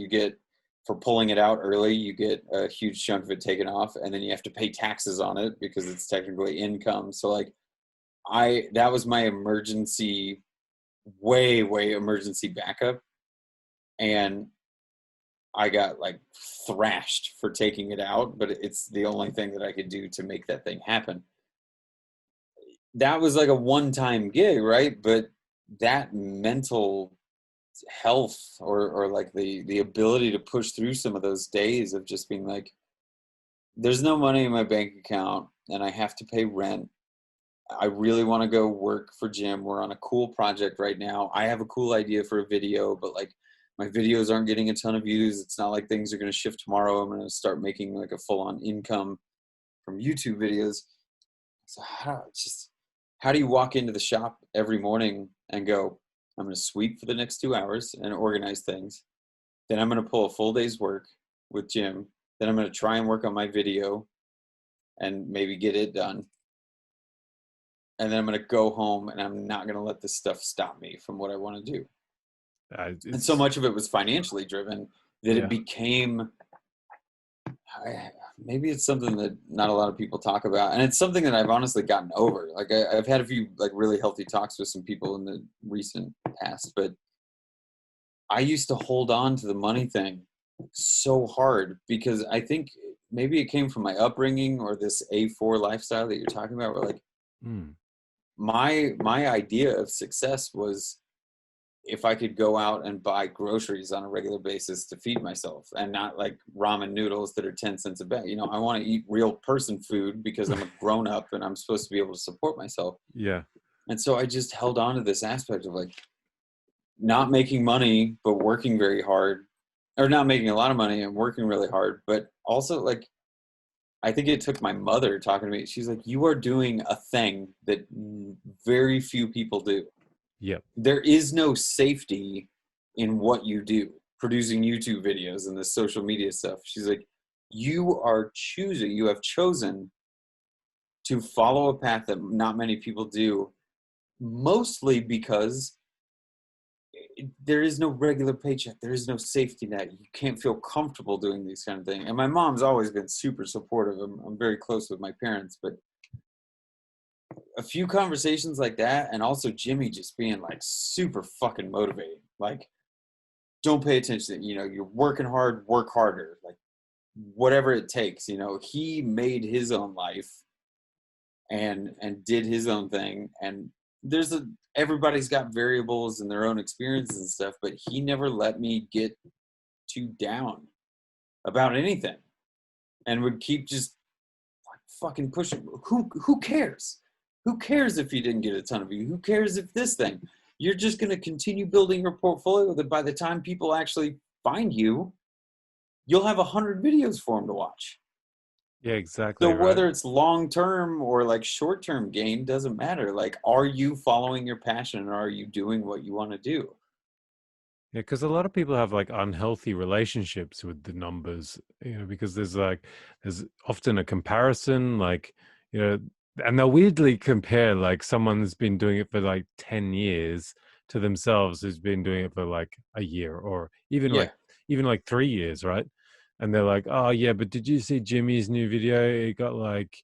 for pulling it out early, you get a huge chunk of it taken off, and then you have to pay taxes on it because it's technically income. So like that was my emergency, way emergency backup, and I got like thrashed for taking it out, but it's the only thing that I could do to make that thing happen. That was like a one-time gig, right? But that mental health or like the ability to push through some of those days of just being like, there's no money in my bank account and I have to pay rent. I really want to go work for Jim. We're on a cool project right now. I have a cool idea for a video, but like my videos aren't getting a ton of views. It's not like things are going to shift tomorrow. I'm going to start making like a full-on income from YouTube videos. So how do you walk into the shop every morning and go, I'm going to sweep for the next 2 hours and organize things. Then I'm going to pull a full day's work with Jim. Then I'm going to try and work on my video and maybe get it done. And then I'm going to go home and I'm not going to let this stuff stop me from what I want to do. And so much of it was financially driven that it became, maybe it's something that not a lot of people talk about. And it's something that I've honestly gotten over. Like I've had a few like really healthy talks with some people in the recent past, but I used to hold on to the money thing so hard because I think maybe it came from my upbringing or this A4 lifestyle that you're talking about, where like my idea of success was if I could go out and buy groceries on a regular basis to feed myself and not like ramen noodles that are 10 cents a bag. You know, I want to eat real person food because I'm a grown up and I'm supposed to be able to support myself. Yeah. And so I just held on to this aspect of like not making money, but working very hard, or not making a lot of money and working really hard. But also like, I think it took my mother talking to me. She's like, you are doing a thing that very few people do. Yep. There is no safety in what you do, producing YouTube videos and the social media stuff. She's like, you have chosen to follow a path that not many people do, mostly because there is no regular paycheck. There is no safety net. You can't feel comfortable doing these kind of things. And my mom's always been super supportive. I'm very close with my parents, but a few conversations like that, and also Jimmy just being like super fucking motivating. Like, don't pay attention. You know, you're working hard, work harder. Like, whatever it takes. You know, he made his own life and did his own thing. And everybody's got variables and their own experiences and stuff, but he never let me get too down about anything, and would keep just like fucking pushing. Who cares? Who cares if you didn't get a ton of views? Who cares if this thing? You're just going to continue building your portfolio that by the time people actually find you, you'll have 100 videos for them to watch. Yeah, exactly. So whether it's long-term or like short-term gain doesn't matter. Like, are you following your passion and are you doing what you want to do? Yeah, because a lot of people have like unhealthy relationships with the numbers, you know, because there's often a comparison, like, you know, and they'll weirdly compare like someone who's been doing it for like 10 years to themselves who's been doing it for like a year or Yeah. even like 3 years, right? And they're like, oh yeah, but did you see Jimmy's new video? It got like,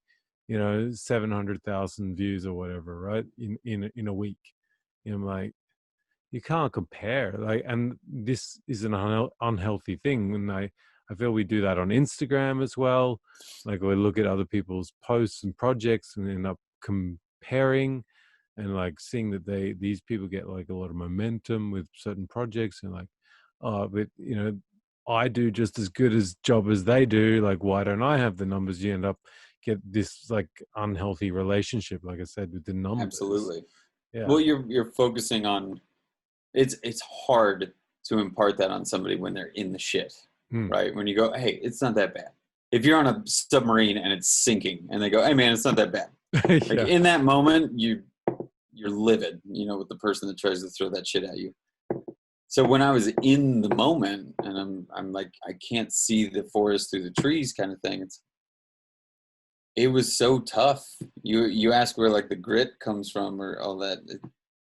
you know, 700,000 views or whatever, right? In a week. You know, I'm like, you can't compare, like, and this is an unhealthy thing. And I feel we do that on Instagram as well. Like, we look at other people's posts and projects and end up comparing and like seeing that these people get like a lot of momentum with certain projects, and like, oh, but you know, I do just as good as job as they do, like, why don't I have the numbers? You end up get this like unhealthy relationship, like I said, with the numbers. Absolutely. Yeah. Well, you're focusing on, it's hard to impart that on somebody when they're in the shit, right? When you go, hey, it's not that bad. If you're on a submarine and it's sinking and they go, hey man, it's not that bad. Like, Yeah. in that moment, you're livid, you know, with the person that tries to throw that shit at you. So when I was in the moment and I'm like, I can't see the forest through the trees kind of thing, it was so tough. You ask where like the grit comes from or all that.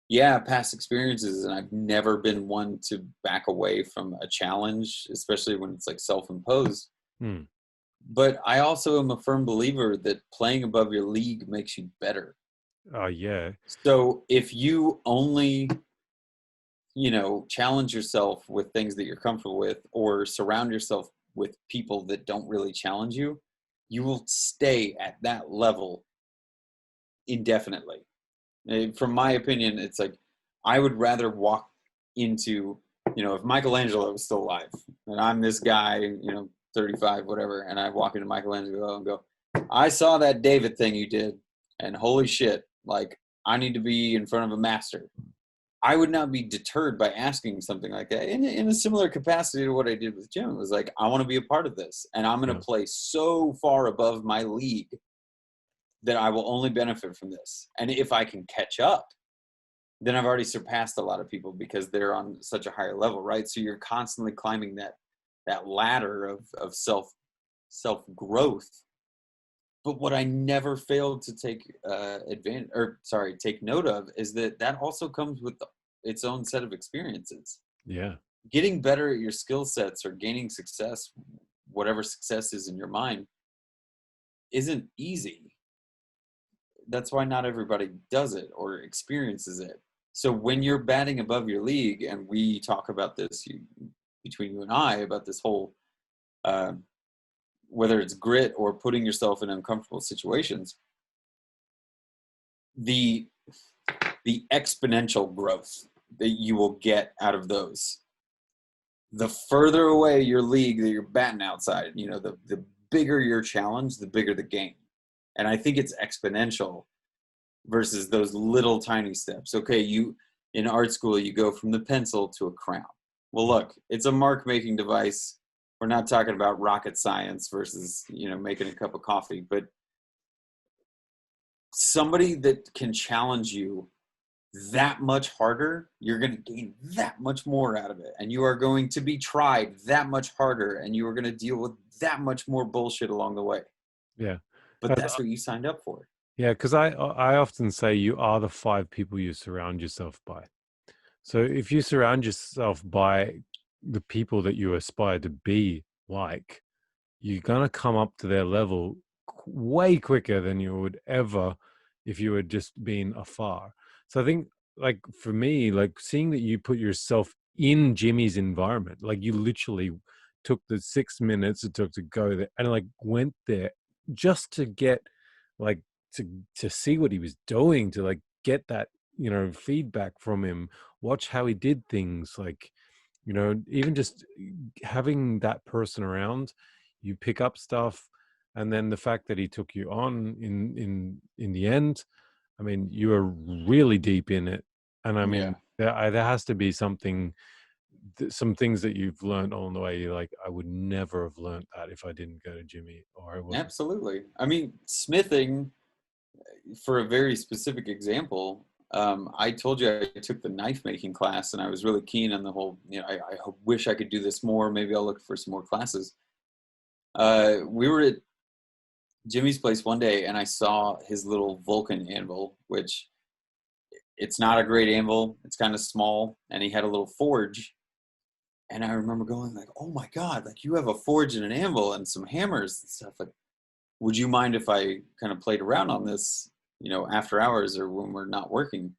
Yeah, past experiences, and I've never been one to back away from a challenge, especially when it's like self-imposed. But I also am a firm believer that playing above your league makes you better. Oh yeah. So if you only, you know, challenge yourself with things that you're comfortable with, or surround yourself with people that don't really challenge you, you will stay at that level indefinitely. From my opinion, it's like, I would rather walk into, you know, if Michelangelo was still alive and I'm this guy, you know, 35, whatever. And I walk into Michelangelo and go, I saw that David thing you did, and holy shit, like, I need to be in front of a master. I would not be deterred by asking something like that in a similar capacity to what I did with Jim. It was like, I want to be a part of this, and I'm going to play so far above my league that I will only benefit from this. And if I can catch up, then I've already surpassed a lot of people because they're on such a higher level, right? So you're constantly climbing that ladder of self growth. But what I never failed to take take note of is that also comes with its own set of experiences. Yeah. Getting better at your skill sets or gaining success, whatever success is in your mind, isn't easy. That's why not everybody does it or experiences it. So when you're batting above your league, and we talk about this between you and I about this whole, whether it's grit or putting yourself in uncomfortable situations, the exponential growth that you will get out of those, the further away your league that you're batting outside, the bigger your challenge, the bigger the game. And I think it's exponential versus those little tiny steps. Okay, in art school, you go from the pencil to a crown. Well, look, it's a mark-making device. We're not talking about rocket science versus, making a cup of coffee, but somebody that can challenge you that much harder, you're going to gain that much more out of it. And you are going to be tried that much harder, and you are going to deal with that much more bullshit along the way. Yeah. But that's what you signed up for. Yeah, because I often say you are the 5 people you surround yourself by. So if you surround yourself by the people that you aspire to be like, you're going to come up to their level way quicker than you would ever if you had just been afar. So I think, like, for me, like, seeing that you put yourself in Jimmy's environment, like, you literally took the 6 minutes it took to go there and, like, went there just to get, like, to see what he was doing, to, like, get that, feedback from him, watch how he did things, like, even just having that person around, you pick up stuff. And then the fact that he took you on in the end, I mean, you were really deep in it. And I mean, there has to be some things that you've learned along the way. You're like, I would never have learned that if I didn't go to Jimmy, or it wasn't. Absolutely. I mean, smithing, for a very specific example, I told you I took the knife making class, and I was really keen on the whole, I wish I could do this more. Maybe I'll look for some more classes. We were at Jimmy's place one day, and I saw his little Vulcan anvil, which it's not a great anvil. It's kind of small, and he had a little forge. And I remember going like, oh my God, like, you have a forge and an anvil and some hammers and stuff. Like, would you mind if I kind of played around on this, after hours or when we're not working?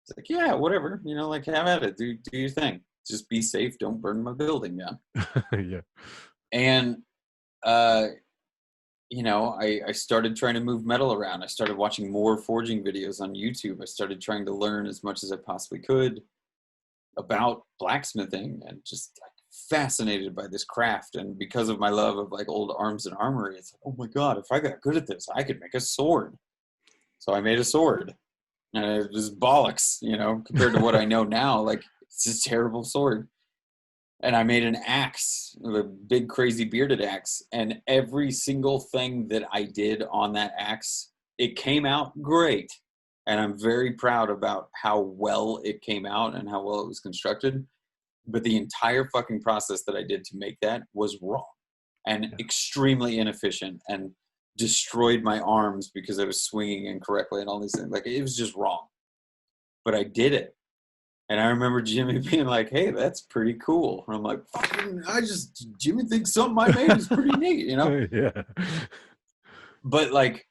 It's like, yeah, whatever, like, have at it, do your thing. Just be safe. Don't burn my building down. Yeah. And, I started trying to move metal around. I started watching more forging videos on YouTube. I started trying to learn as much as I possibly could about blacksmithing, and just like fascinated by this craft. And because of my love of like old arms and armory, it's like, oh my God, if I got good at this, I could make a sword. So I made a sword, and it was bollocks, compared to what I know now. Like, it's a terrible sword. And I made an axe, a big crazy bearded axe, and every single thing that I did on that axe, it came out great. And I'm very proud about how well it came out and how well it was constructed. But the entire fucking process that I did to make that was wrong and extremely inefficient, and destroyed my arms because I was swinging incorrectly and all these things. Like, it was just wrong. But I did it. And I remember Jimmy being like, hey, that's pretty cool. And I'm like, Jimmy thinks something I made is pretty neat, Yeah. But like,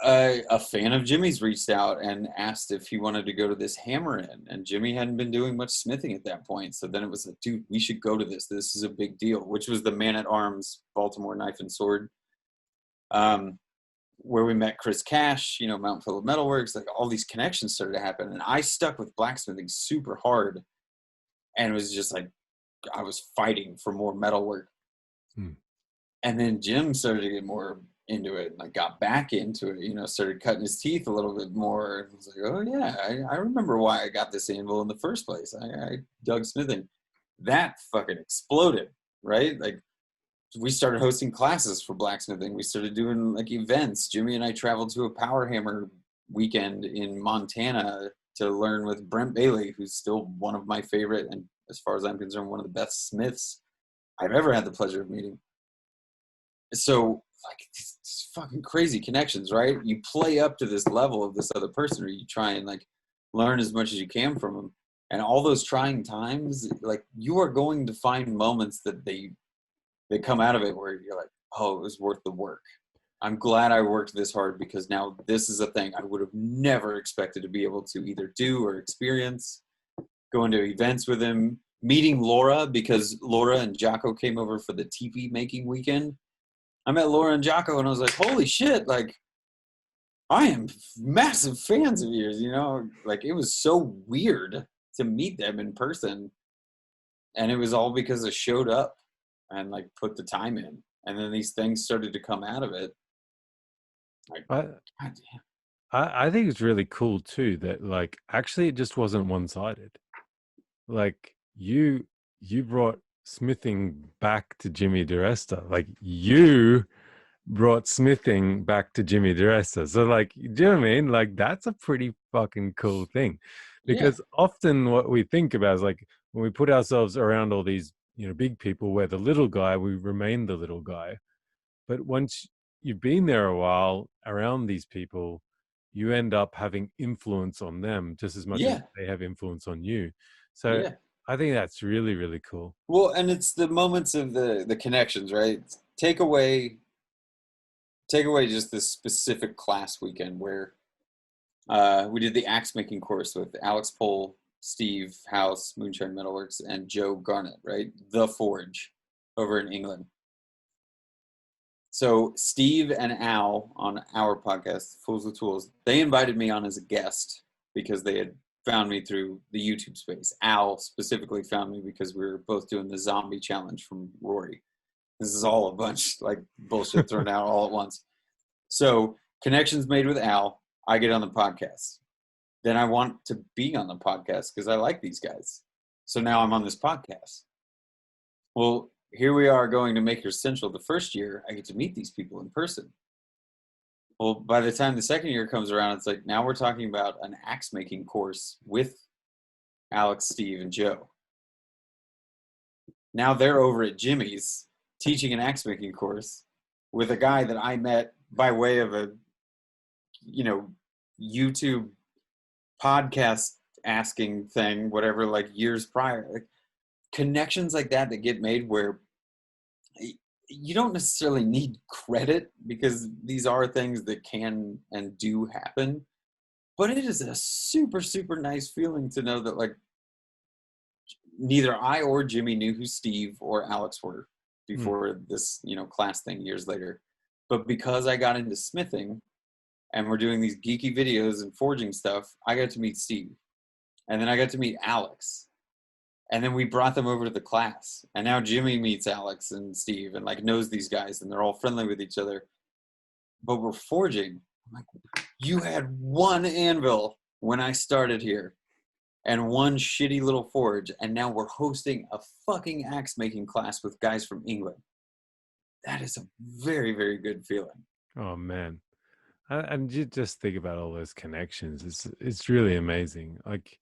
a fan of Jimmy's reached out and asked if he wanted to go to this hammer in, and Jimmy hadn't been doing much smithing at that point. So then it was like, dude, we should go to this. This is a big deal, which was the Man at Arms Baltimore Knife and Sword, where we met Chris Cash, Mountain Phillip Metalworks. Like, all these connections started to happen, and I stuck with blacksmithing super hard, and it was just like I was fighting for more metalwork. And then Jim started to get more into it, and like got back into it, you know, started cutting his teeth a little bit more. I was like, oh yeah, I remember why I got this anvil in the first place. I dug smithing. That fucking exploded, right? Like we started hosting classes for blacksmithing. We started doing like events. Jimmy and I traveled to a power hammer weekend in Montana to learn with Brent Bailey, who's still one of my favorite, and as far as I'm concerned, one of the best smiths I've ever had the pleasure of meeting. So like these fucking crazy connections, right? You play up to this level of this other person, or you try and like learn as much as you can from them. And all those trying times, like you are going to find moments that they come out of it where you're like, oh, it was worth the work. I'm glad I worked this hard because now this is a thing I would have never expected to be able to either do or experience. Going to events with him, meeting Laura because Laura and Jocko came over for the teepee making weekend. I met Laura and Jocko and I was like, holy shit, like I am massive fans of yours, you know? Like it was so weird to meet them in person. And it was all because I showed up and like put the time in. And then these things started to come out of it. Like, I, God damn. I think it's really cool too that like actually it just wasn't one-sided. Like you brought smithing back to Jimmy Diresta. Like you brought smithing back to Jimmy Diresta. So like, do you know what I mean? Like that's a pretty fucking cool thing. Yeah. Because often what we think about is like when we put ourselves around all these, you know, big people, we're the little guy, we remain the little guy. But once you've been there a while around these people, you end up having influence on them just as much as Yeah. they have influence on you. So Yeah. I think that's really, really cool. Well, and it's the moments of the connections, right? Take away just this specific class weekend where we did the axe making course with Alex Pohl, Steve House, Moonshine Metalworks, and Joe Garnett, right? The Forge over in England. So Steve and Al on our podcast, Fools with Tools, they invited me on as a guest because they had found me through the YouTube space. Al specifically found me because we were both doing the zombie challenge from Rory. This is all a bunch like bullshit thrown out all at once. So connections made with Al. I get on the podcast. Then I want to be on the podcast because I like these guys. So now I'm on this podcast. Well, here we are going to Maker Central the first year. I get to meet these people in person. Well, by the time the second year comes around, it's like now we're talking about an axe making course with Alex, Steve, and Joe. Now they're over at Jimmy's teaching an axe making course with a guy that I met by way of a, you know, YouTube podcast asking thing, whatever, like years prior. Like connections like that get made where you don't necessarily need credit because these are things that can and do happen. But it is a super, super nice feeling to know that like neither I or Jimmy knew who Steve or Alex were before this, you know, class thing years later. But because I got into smithing and we're doing these geeky videos and forging stuff, I got to meet Steve. And then I got to meet Alex. And then we brought them over to the class. And now Jimmy meets Alex and Steve and like knows these guys and they're all friendly with each other. But we're forging. I'm like, you had one anvil when I started here and one shitty little forge. And now we're hosting a fucking axe making class with guys from England. That is a very, very good feeling. Oh man. And you just think about all those connections. It's really amazing. Like,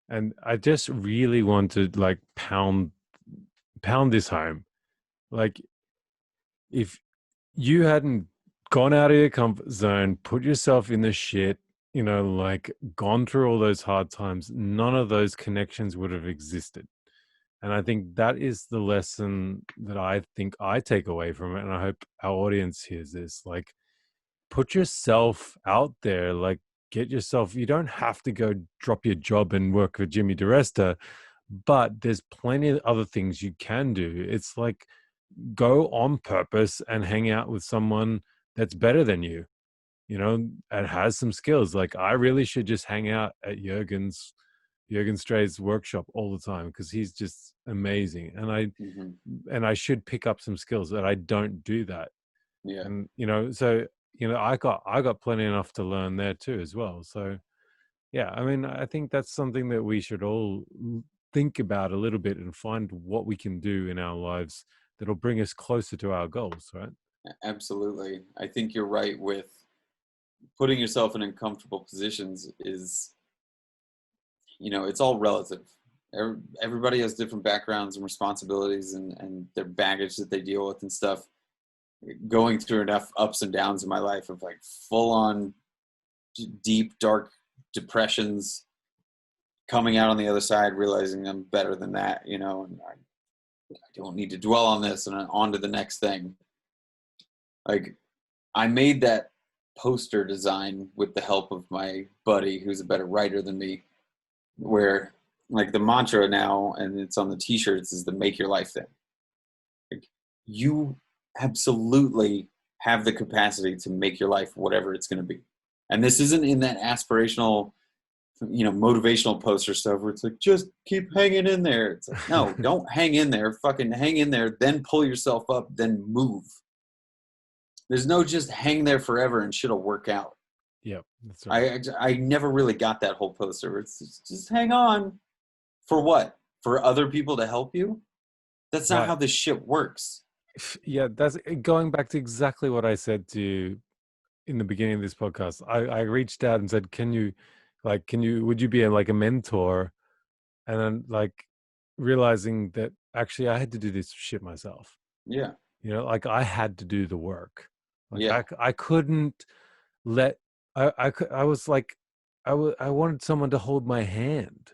and I just really want to like pound this home. Like, if you hadn't gone out of your comfort zone, put yourself in the shit, you know, like gone through all those hard times, none of those connections would have existed. And I think that is the lesson that I think I take away from it. And I hope our audience hears this. Like, put yourself out there, like get yourself, you don't have to go drop your job and work for Jimmy Diresta, but there's plenty of other things you can do. It's like go on purpose and hang out with someone that's better than you know, and has some skills. Like I really should just hang out at Jurgen's, Jürgen Stray's workshop all the time because he's just amazing. And I should pick up some skills that I don't do that. Yeah. And so I got plenty enough to learn there too as well. So yeah, I mean, I think that's something that we should all think about a little bit and find what we can do in our lives that'll bring us closer to our goals, right? Absolutely. I think you're right with putting yourself in uncomfortable positions is, it's all relative. Everybody has different backgrounds and responsibilities and their baggage that they deal with and stuff. Going through enough ups and downs in my life of like full on deep, dark depressions, coming out on the other side, realizing I'm better than that, and I don't need to dwell on this and on to the next thing. Like, I made that poster design with the help of my buddy who's a better writer than me, where like the mantra now, and it's on the t-shirts, is the make your life thing. Like, you absolutely have the capacity to make your life whatever it's going to be. And this isn't in that aspirational, motivational poster stuff where it's like, just keep hanging in there. It's like, no, don't hang in there. Fucking hang in there, then pull yourself up, then move. There's no just hang there forever and shit'll work out. Yep, that's right. I never really got that whole poster where it's just hang on. For what? For other people to help you? That's not how this shit works. Yeah, that's going back to exactly what I said to you in the beginning of this podcast. I reached out and said, would you be like a mentor? And then like realizing that actually I had to do this shit myself. Yeah. Like I had to do the work. Like Yeah. I couldn't let, I was like, I wanted someone to hold my hand,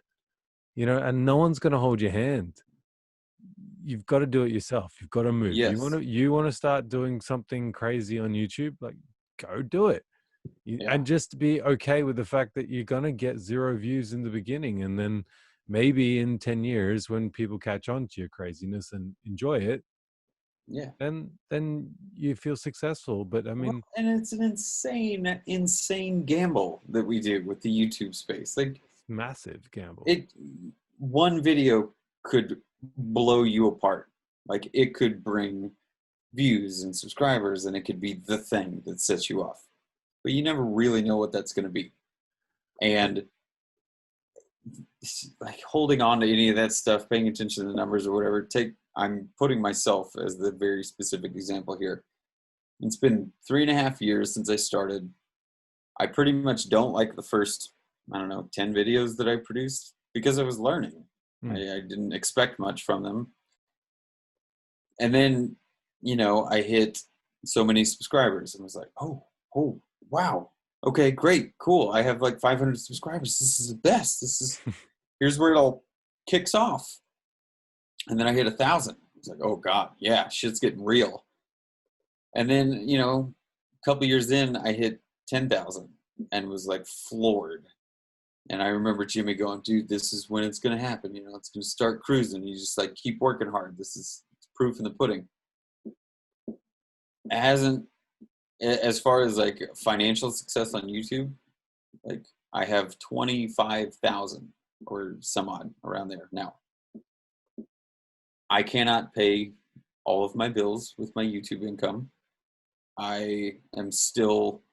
and no one's going to hold your hand. You've got to do it yourself. You've got to move. Yes. You want to start doing something crazy on YouTube, like go do it. And just be okay with the fact that you're going to get 0 views in the beginning. And then maybe in 10 years when people catch on to your craziness and enjoy it, then you feel successful. But I mean, and it's an insane gamble that we do with the YouTube space. Like, massive gamble. One video could blow you apart. Like, it could bring views and subscribers, and it could be the thing that sets you off. But you never really know what that's going to be. And like holding on to any of that stuff, paying attention to the numbers or whatever, I'm putting myself as the very specific example here. It's been 3.5 years since I started. I pretty much don't like the first, 10 videos that I produced because I was learning. I didn't expect much from them. And then, I hit so many subscribers and was like, oh, wow. Okay, great, cool. I have like 500 subscribers. This is the best. Here's where it all kicks off. And then I hit 1,000. It's like, oh God, yeah, shit's getting real. And then, a couple years in, I hit 10,000 and was like floored. And I remember Jimmy going, dude, this is when it's going to happen. It's going to start cruising. You just like keep working hard. This is proof in the pudding. It hasn't, as far as like financial success on YouTube, like I have 25,000 or some odd around there now. I cannot pay all of my bills with my YouTube income. I am still,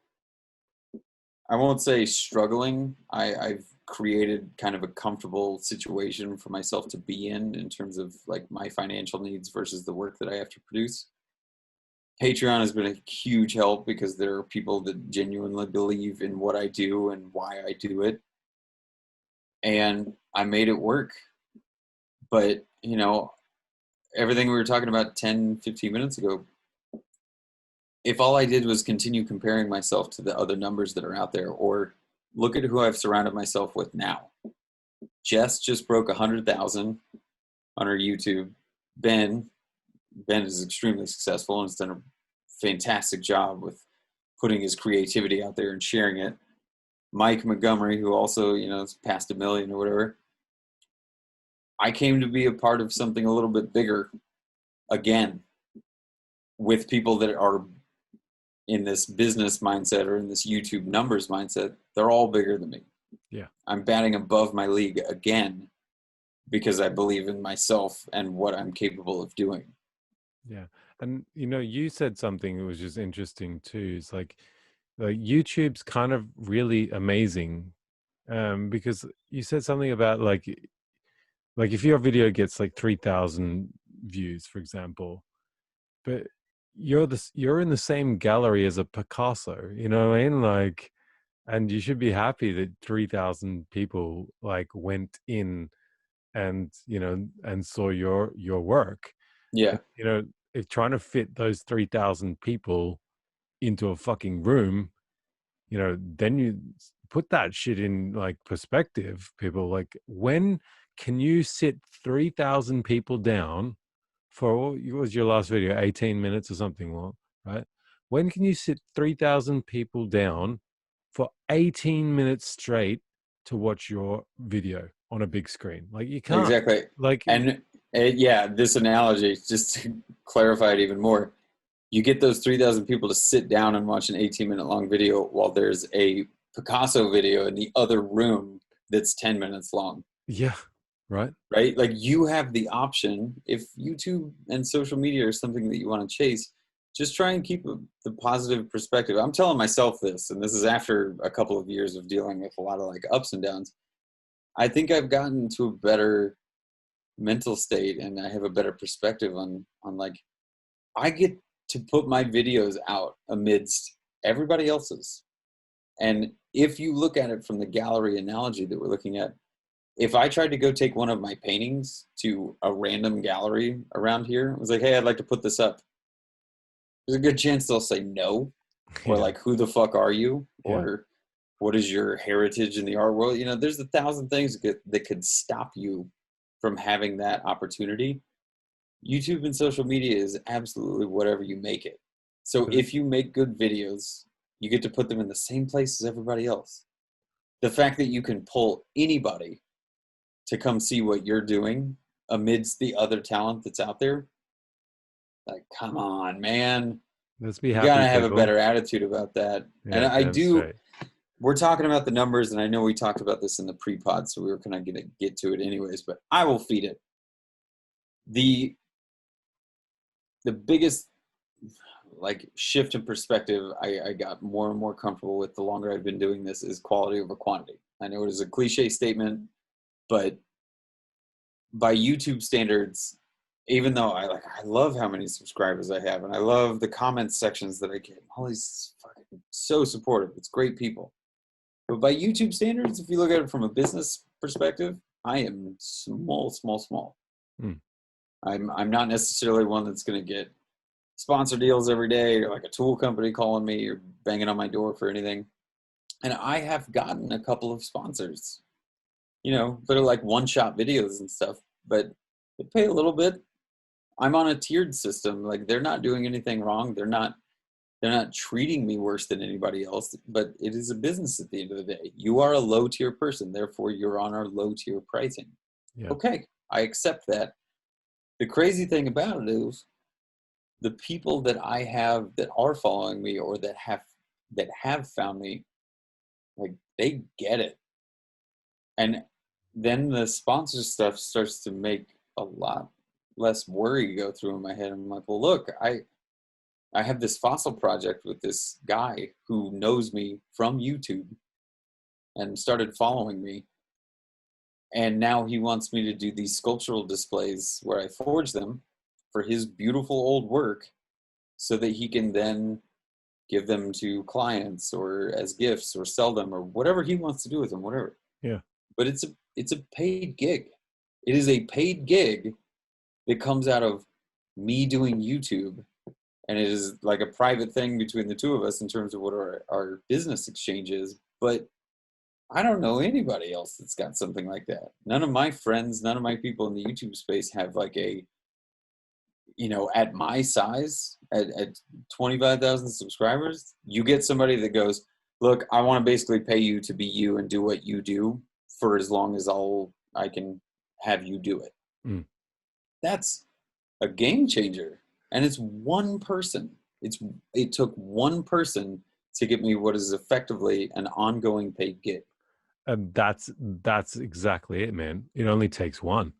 I won't say struggling. I've created kind of a comfortable situation for myself to be in terms of like my financial needs versus the work that I have to produce. Patreon has been a huge help because there are people that genuinely believe in what I do and why I do it. And I made it work. But, everything we were talking about 10, 15 minutes ago, if all I did was continue comparing myself to the other numbers that are out there, or look at who I've surrounded myself with now. Jess just broke 100,000 on her YouTube. Ben is extremely successful and has done a fantastic job with putting his creativity out there and sharing it. Mike Montgomery, who also, is past 1 million or whatever. I came to be a part of something a little bit bigger again with people that are in this business mindset or in this YouTube numbers mindset. They're all bigger than me. Yeah. I'm batting above my league again because I believe in myself and what I'm capable of doing. Yeah. And you said something that was just interesting too. It's like YouTube's kind of really amazing. Because you said something about like if your video gets like 3,000 views, for example, but you're in the same gallery as a Picasso, you know what I mean? Like, and you should be happy that 3,000 people like went in and and saw your work. Yeah, If trying to fit those 3,000 people into a fucking room, then you put that shit in like perspective. People, like, when can you sit 3,000 people down for what was your last video, 18 minutes or something long, right? When can you sit 3,000 people down for 18 minutes straight to watch your video on a big screen? Like, you can't. exactly. Like, And yeah, this analogy, just to clarify it even more, you get those 3,000 people to sit down and watch an 18-minute long video while there's a Picasso video in the other room that's 10 minutes long. yeah, right. Right? Like, you have the option, if YouTube and social media are something that you want to chase, just try and keep the positive perspective. I'm telling myself this, and this is after a couple of years of dealing with a lot of like ups and downs. I think I've gotten to a better mental state, and I have a better perspective on like, I get to put my videos out amidst everybody else's. And if you look at it from the gallery analogy that we're looking at, if I tried to go take one of my paintings to a random gallery around here, I was like, hey, I'd like to put this up, there's a good chance they'll say no, or Yeah, like, who the fuck are you? yeah. Or what is your heritage in the art world? There's 1,000 things that could stop you from having that opportunity. YouTube and social media is absolutely whatever you make it. So But if you make good videos, you get to put them in the same place as everybody else. The fact that you can pull anybody to come see what you're doing amidst the other talent that's out there, like, come on, man. let's be You happy, gotta have a people. better attitude about that. And Yeah, I damn do, straight. we're talking about the numbers, and I know we talked about this in the pre-pod, so we were kind of gonna get to it anyways, but I will feed it. The biggest like shift in perspective I got more and more comfortable with the longer I've been doing this is quality over quantity. I know it is a cliche statement, but by YouTube standards, even though I love how many subscribers I have, and I love the comment sections that I get, all these fucking so supportive. It's great people. But by YouTube standards, if you look at it from a business perspective, I am small, small, small. Mm. I'm not necessarily one that's going to get sponsor deals every day, or like a tool company calling me or banging on my door for anything. And I have gotten a couple of sponsors, that are like one-shot videos and stuff, but they pay a little bit. I'm on a tiered system. Like, they're not doing anything wrong. They're not treating me worse than anybody else, but it is a business at the end of the day. You are a low tier person, therefore you're on our low tier pricing. Yeah. Okay, I accept that. The crazy thing about it is, the people that I have that are following me, or that have found me, like, they get it. And then the sponsor stuff starts to make a lot less worry go through in my head. I'm like, well, look, I have this fossil project with this guy who knows me from YouTube and started following me. And now he wants me to do these sculptural displays where I forge them for his beautiful old work, so that he can then give them to clients or as gifts or sell them or whatever he wants to do with them, whatever. Yeah. But it's a paid gig. It is a paid gig that comes out of me doing YouTube, and it is like a private thing between the two of us in terms of what our business exchange is. But I don't know anybody else that's got something like that. None of my friends, none of my people in the YouTube space have like at my size, at 25,000 subscribers, you get somebody that goes, look, I want to basically pay you to be you and do what you do for as long as I can have you do it. Mm. That's a game changer. And it's one person. It took one person to get me what is effectively an ongoing paid gig. And that's exactly it, man. It only takes one.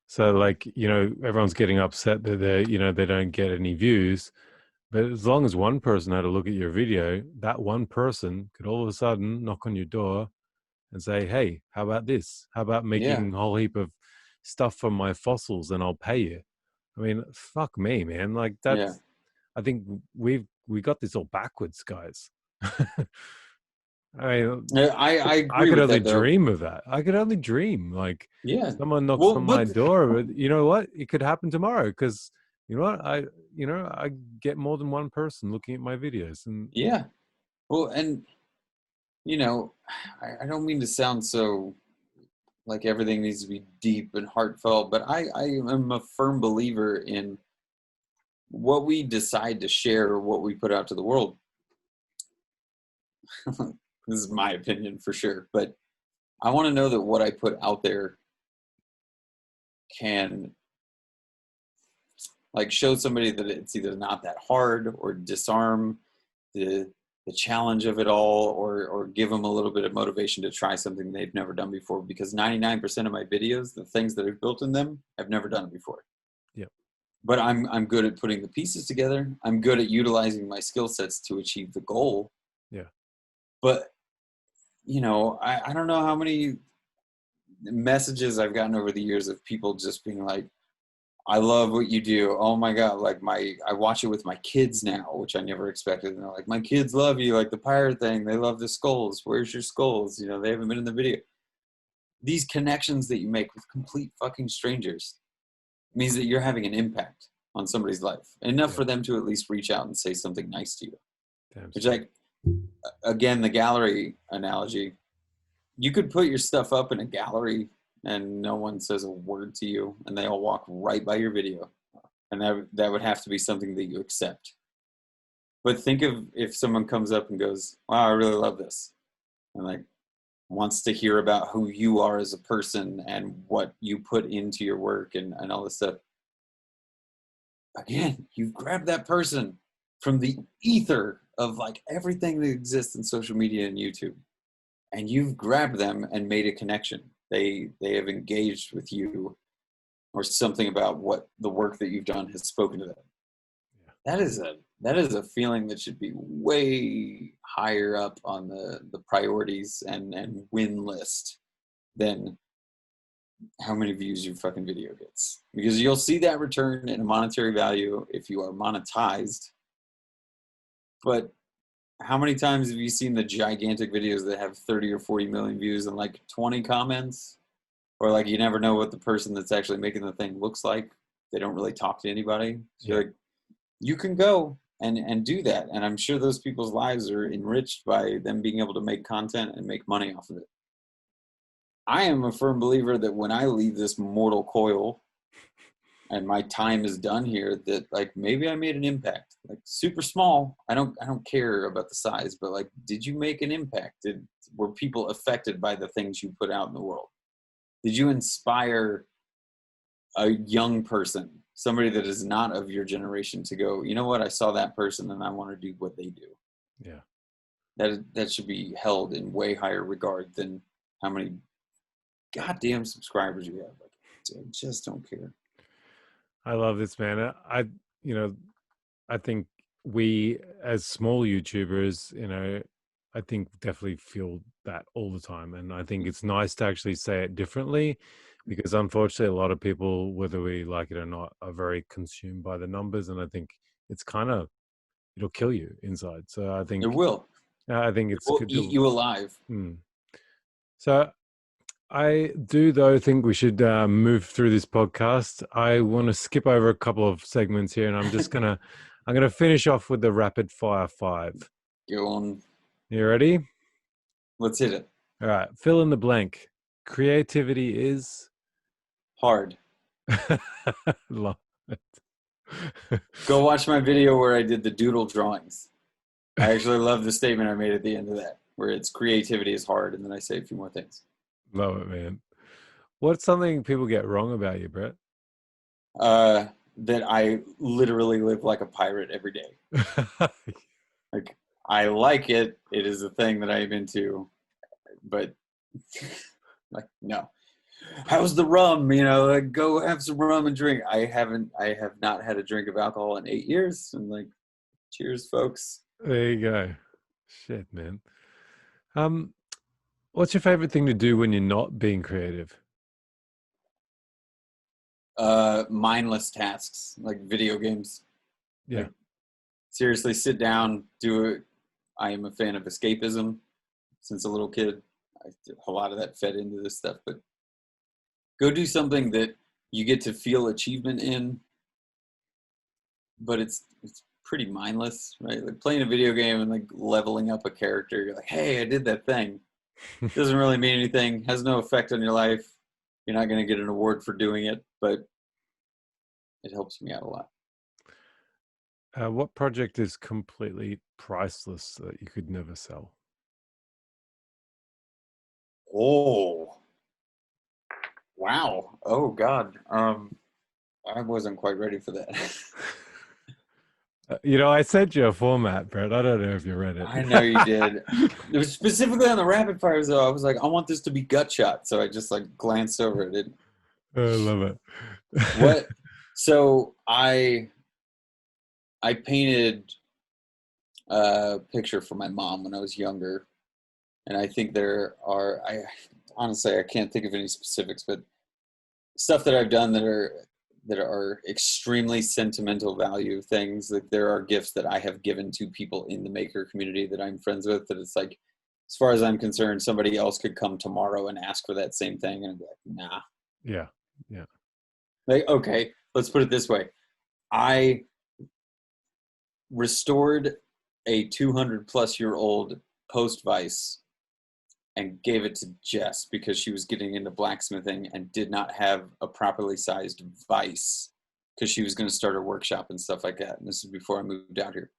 So like, everyone's getting upset that they don't get any views. But as long as one person had a look at your video, that one person could all of a sudden knock on your door and say, "Hey, how about this? How about Yeah, making a whole heap of stuff from my fossils and I'll pay you?" I mean, fuck me, man. Like yeah. I think we got this all backwards, guys. I mean, I I agree could with only that though. dream of that. I could only dream. Like Yeah. someone knocks Well, on my but door, but you know what? It could happen tomorrow because you know what? I get more than one person looking at my videos, and yeah. Well, and you know, I don't mean to sound so like everything needs to be deep and heartfelt, but I am a firm believer in what we decide to share or what we put out to the world. This is my opinion for sure, but I want to know that what I put out there can like show somebody that it's either not that hard or disarm the the challenge of it all, or give them a little bit of motivation to try something they've never done before, because 99% of my videos, the things that I've built in them, I've never done before. yeah, But I'm good at putting the pieces together. I'm good at utilizing my skill sets to achieve the goal. yeah, But I don't know how many messages I've gotten over the years of people just being like, I love what you do. Oh my God. Like I watch it with my kids now, which I never expected. And they're like, my kids love you. Like the pirate thing. They love the skulls. Where's your skulls? They haven't been in the video. These connections that you make with complete fucking strangers means that you're having an impact on somebody's life. Enough yeah. for them to at least reach out and say something nice to you. Damn Which, straight. like, again, the gallery analogy, you could put your stuff up in a gallery and no one says a word to you and they all walk right by your video. And that would have to be something that you accept. But think of if someone comes up and goes, wow, I really love this. And like wants to hear about who you are as a person and what you put into your work and all this stuff. Again, you've grabbed that person from the ether of like everything that exists in social media and YouTube. And you've grabbed them and made a connection. They have engaged with you, or something about what the work that you've done has spoken to them. Yeah. That is a feeling that should be way higher up on the priorities and win list than how many views your fucking video gets. Because you'll see that return in a monetary value if you are monetized. But how many times have you seen the gigantic videos that have 30 or 40 million views and like 20 comments? Or like you never know what the person that's actually making the thing looks like. They don't really talk to anybody. So Yeah. you're like, you can go and do that. And I'm sure those people's lives are enriched by them being able to make content and make money off of it. I am a firm believer that when I leave this mortal coil and my time is done here, that like maybe I made an impact, like super small. I don't care about the size, but like, did you make an impact? Were people affected by the things you put out in the world? Did you inspire a young person, somebody that is not of your generation, to go, you know what, I saw that person and I want to do what they do? Yeah. That should be held in way higher regard than how many goddamn subscribers you have. Like, I just don't care. I love this, man. You know, I think we as small YouTubers, I think definitely feel that all the time. And I think it's nice to actually say it differently because unfortunately a lot of people, whether we like it or not, are very consumed by the numbers. And I think it's it'll kill you inside. So It will. I think It it's will good eat to, you alive. so I do though think we should move through this podcast. I want to skip over a couple of segments here, and I'm gonna finish off with the rapid fire five. Go on. You ready? Let's hit it. All right. Fill in the blank. Creativity is. Hard. Love it. Go watch my video where I did the doodle drawings. I actually love the statement I made at the end of that, where it's creativity is hard, and then I say a few more things. Love it, man. What's something people get wrong about you, Brett? That I literally live like a pirate every day. Like, I like it. It is a thing that I'm into. but like, no. How's the rum? Like, go have some rum and drink. I have not had a drink of alcohol in 8 years. I'm like, cheers, folks. There you go. Shit, man. What's your favorite thing to do when you're not being creative? Mindless tasks, like video games. Yeah. Like, seriously, sit down, do it. I am a fan of escapism since a little kid. A lot of that fed into this stuff, but go do something that you get to feel achievement in, but it's pretty mindless, right? Like playing a video game and like leveling up a character. You're like, hey, I did that thing. Doesn't really mean anything. Has no effect on your life. You're not going to get an award for doing it, but it helps me out a lot. What project is completely priceless that you could never sell? Oh, wow. Oh God. I wasn't quite ready for that. I sent you a format, Brett. I don't know if you read it. I know you did. It was specifically on the rapid fires, though. I was like, I want this to be gut shot, so I just like glanced over it. I love it. What? So I painted a picture for my mom when I was younger, and I think I honestly can't think of any specifics, but stuff that I've done that are extremely sentimental value things. Like there are gifts that I have given to people in the maker community that I'm friends with that it's like, as far as I'm concerned, somebody else could come tomorrow and ask for that same thing and I'd be like, nah. Yeah. Yeah. Like, okay, let's put it this way. I restored a 200-plus-year-old post vice and gave it to Jess because she was getting into blacksmithing and did not have a properly sized vise because she was going to start her workshop and stuff like that. And this is before I moved out here.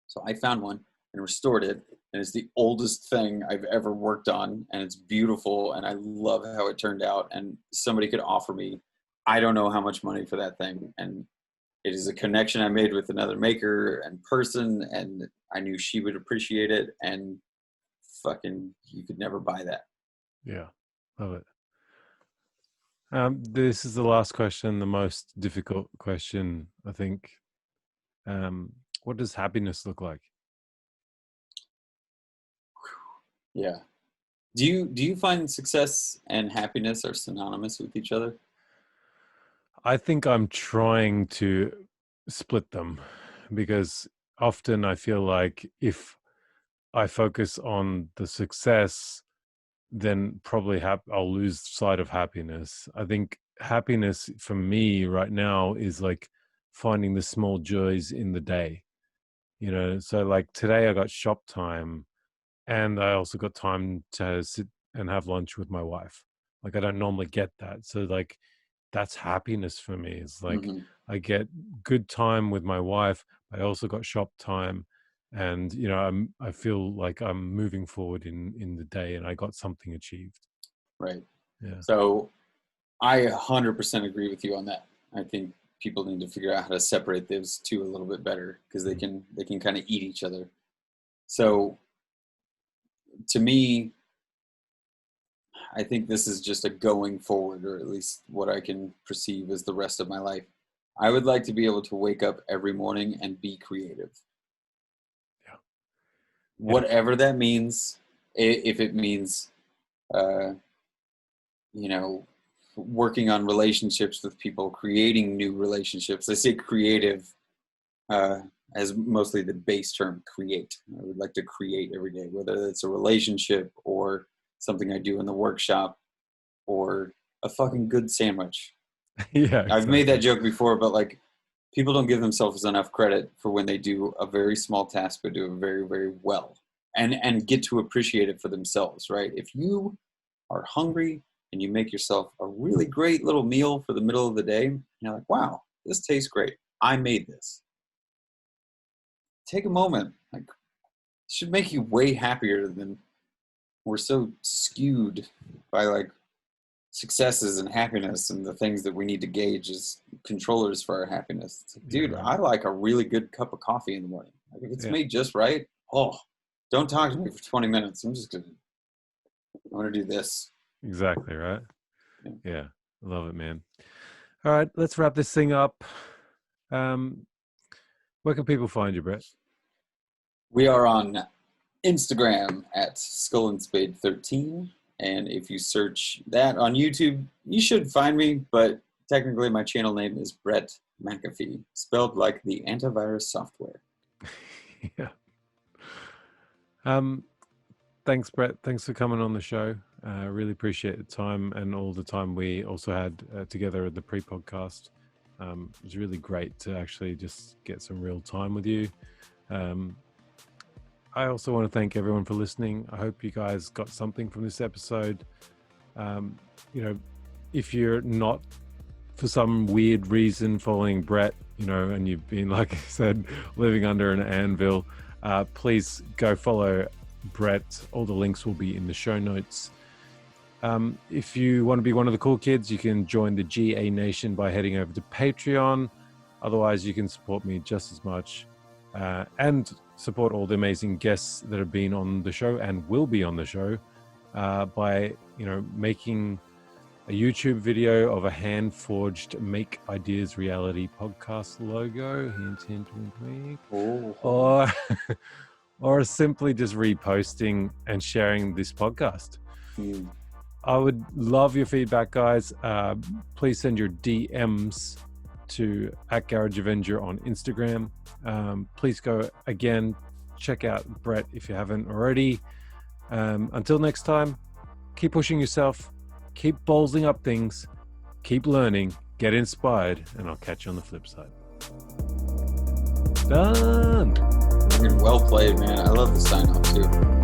So I found one and restored it. And it's the oldest thing I've ever worked on. And it's beautiful. And I love how it turned out. And somebody could offer me, I don't know how much money for that thing. And it is a connection I made with another maker and person. And I knew she would appreciate it. And fucking, you could never buy that. Yeah. Love it. This is the last question, the most difficult question, I think. What does happiness look like? Yeah. Do you find success and happiness are synonymous with each other? I think I'm trying to split them because often I feel like if I focus on the success, then probably I'll lose sight of happiness. I think happiness for me right now is like finding the small joys in the day. So like today I got shop time and I also got time to sit and have lunch with my wife. Like I don't normally get that. So like that's happiness for me. It's like I get good time with my wife. I also got shop time, and I feel like I'm moving forward in the day, and I got something achieved. Right. Yeah. So I 100% agree with you on that. I think people need to figure out how to separate those two a little bit better because they can kind of eat each other. So to me, I think this is just a going forward, or at least what I can perceive as the rest of my life. I would like to be able to wake up every morning and be creative. Yeah. Whatever that means, if it means, working on relationships with people, creating new relationships. I say creative as mostly the base term, create. I would like to create every day, whether it's a relationship or something I do in the workshop or a fucking good sandwich. Yeah. Exactly. I've made that joke before, but like people don't give themselves enough credit for when they do a very small task, but do it very, very well and get to appreciate it for themselves, right? If you are hungry and you make yourself a really great little meal for the middle of the day, you're like, wow, this tastes great. I made this. Take a moment. Like, it should make you way happier than we're so skewed by like successes and happiness and the things that we need to gauge as controllers for our happiness. It's like, dude, I like a really good cup of coffee in the morning. Like, if it's made just right, don't talk to me for 20 minutes. I'm just gonna I want to do this. Exactly, right? Yeah. Yeah, I love it, man. All right, let's wrap this thing up. Where can people find you, Brett? We are on Instagram at Skull and Spade 13. And if you search that on YouTube, you should find me. But technically, my channel name is Brett Mcafee, spelled like the antivirus software. Yeah. Thanks, Brett. Thanks for coming on the show. Really appreciate the time and all the time we also had together at the pre-podcast. It was really great to actually just get some real time with you. I also want to thank everyone for listening. I hope you guys got something from this episode. If you're not, for some weird reason, following Brett, and you've been, like I said, living under an anvil, please go follow Brett. All the links will be in the show notes. If you want to be one of the cool kids, you can join the GA Nation by heading over to Patreon. Otherwise, you can support me just as much and support all the amazing guests that have been on the show and will be on the show by, making a YouTube video of a hand-forged Make Ideas Reality podcast logo. Hint, hint, wink, wink. Oh. Or simply just reposting and sharing this podcast. I would love your feedback, guys. Please send your DMs to @GarageAvenger on Instagram. Please go again, check out Brett if you haven't already. Until next time, keep pushing yourself, keep ballsing up things, keep learning, get inspired, and I'll catch you on the flip side. Done. Well played, man. I love the sign off too.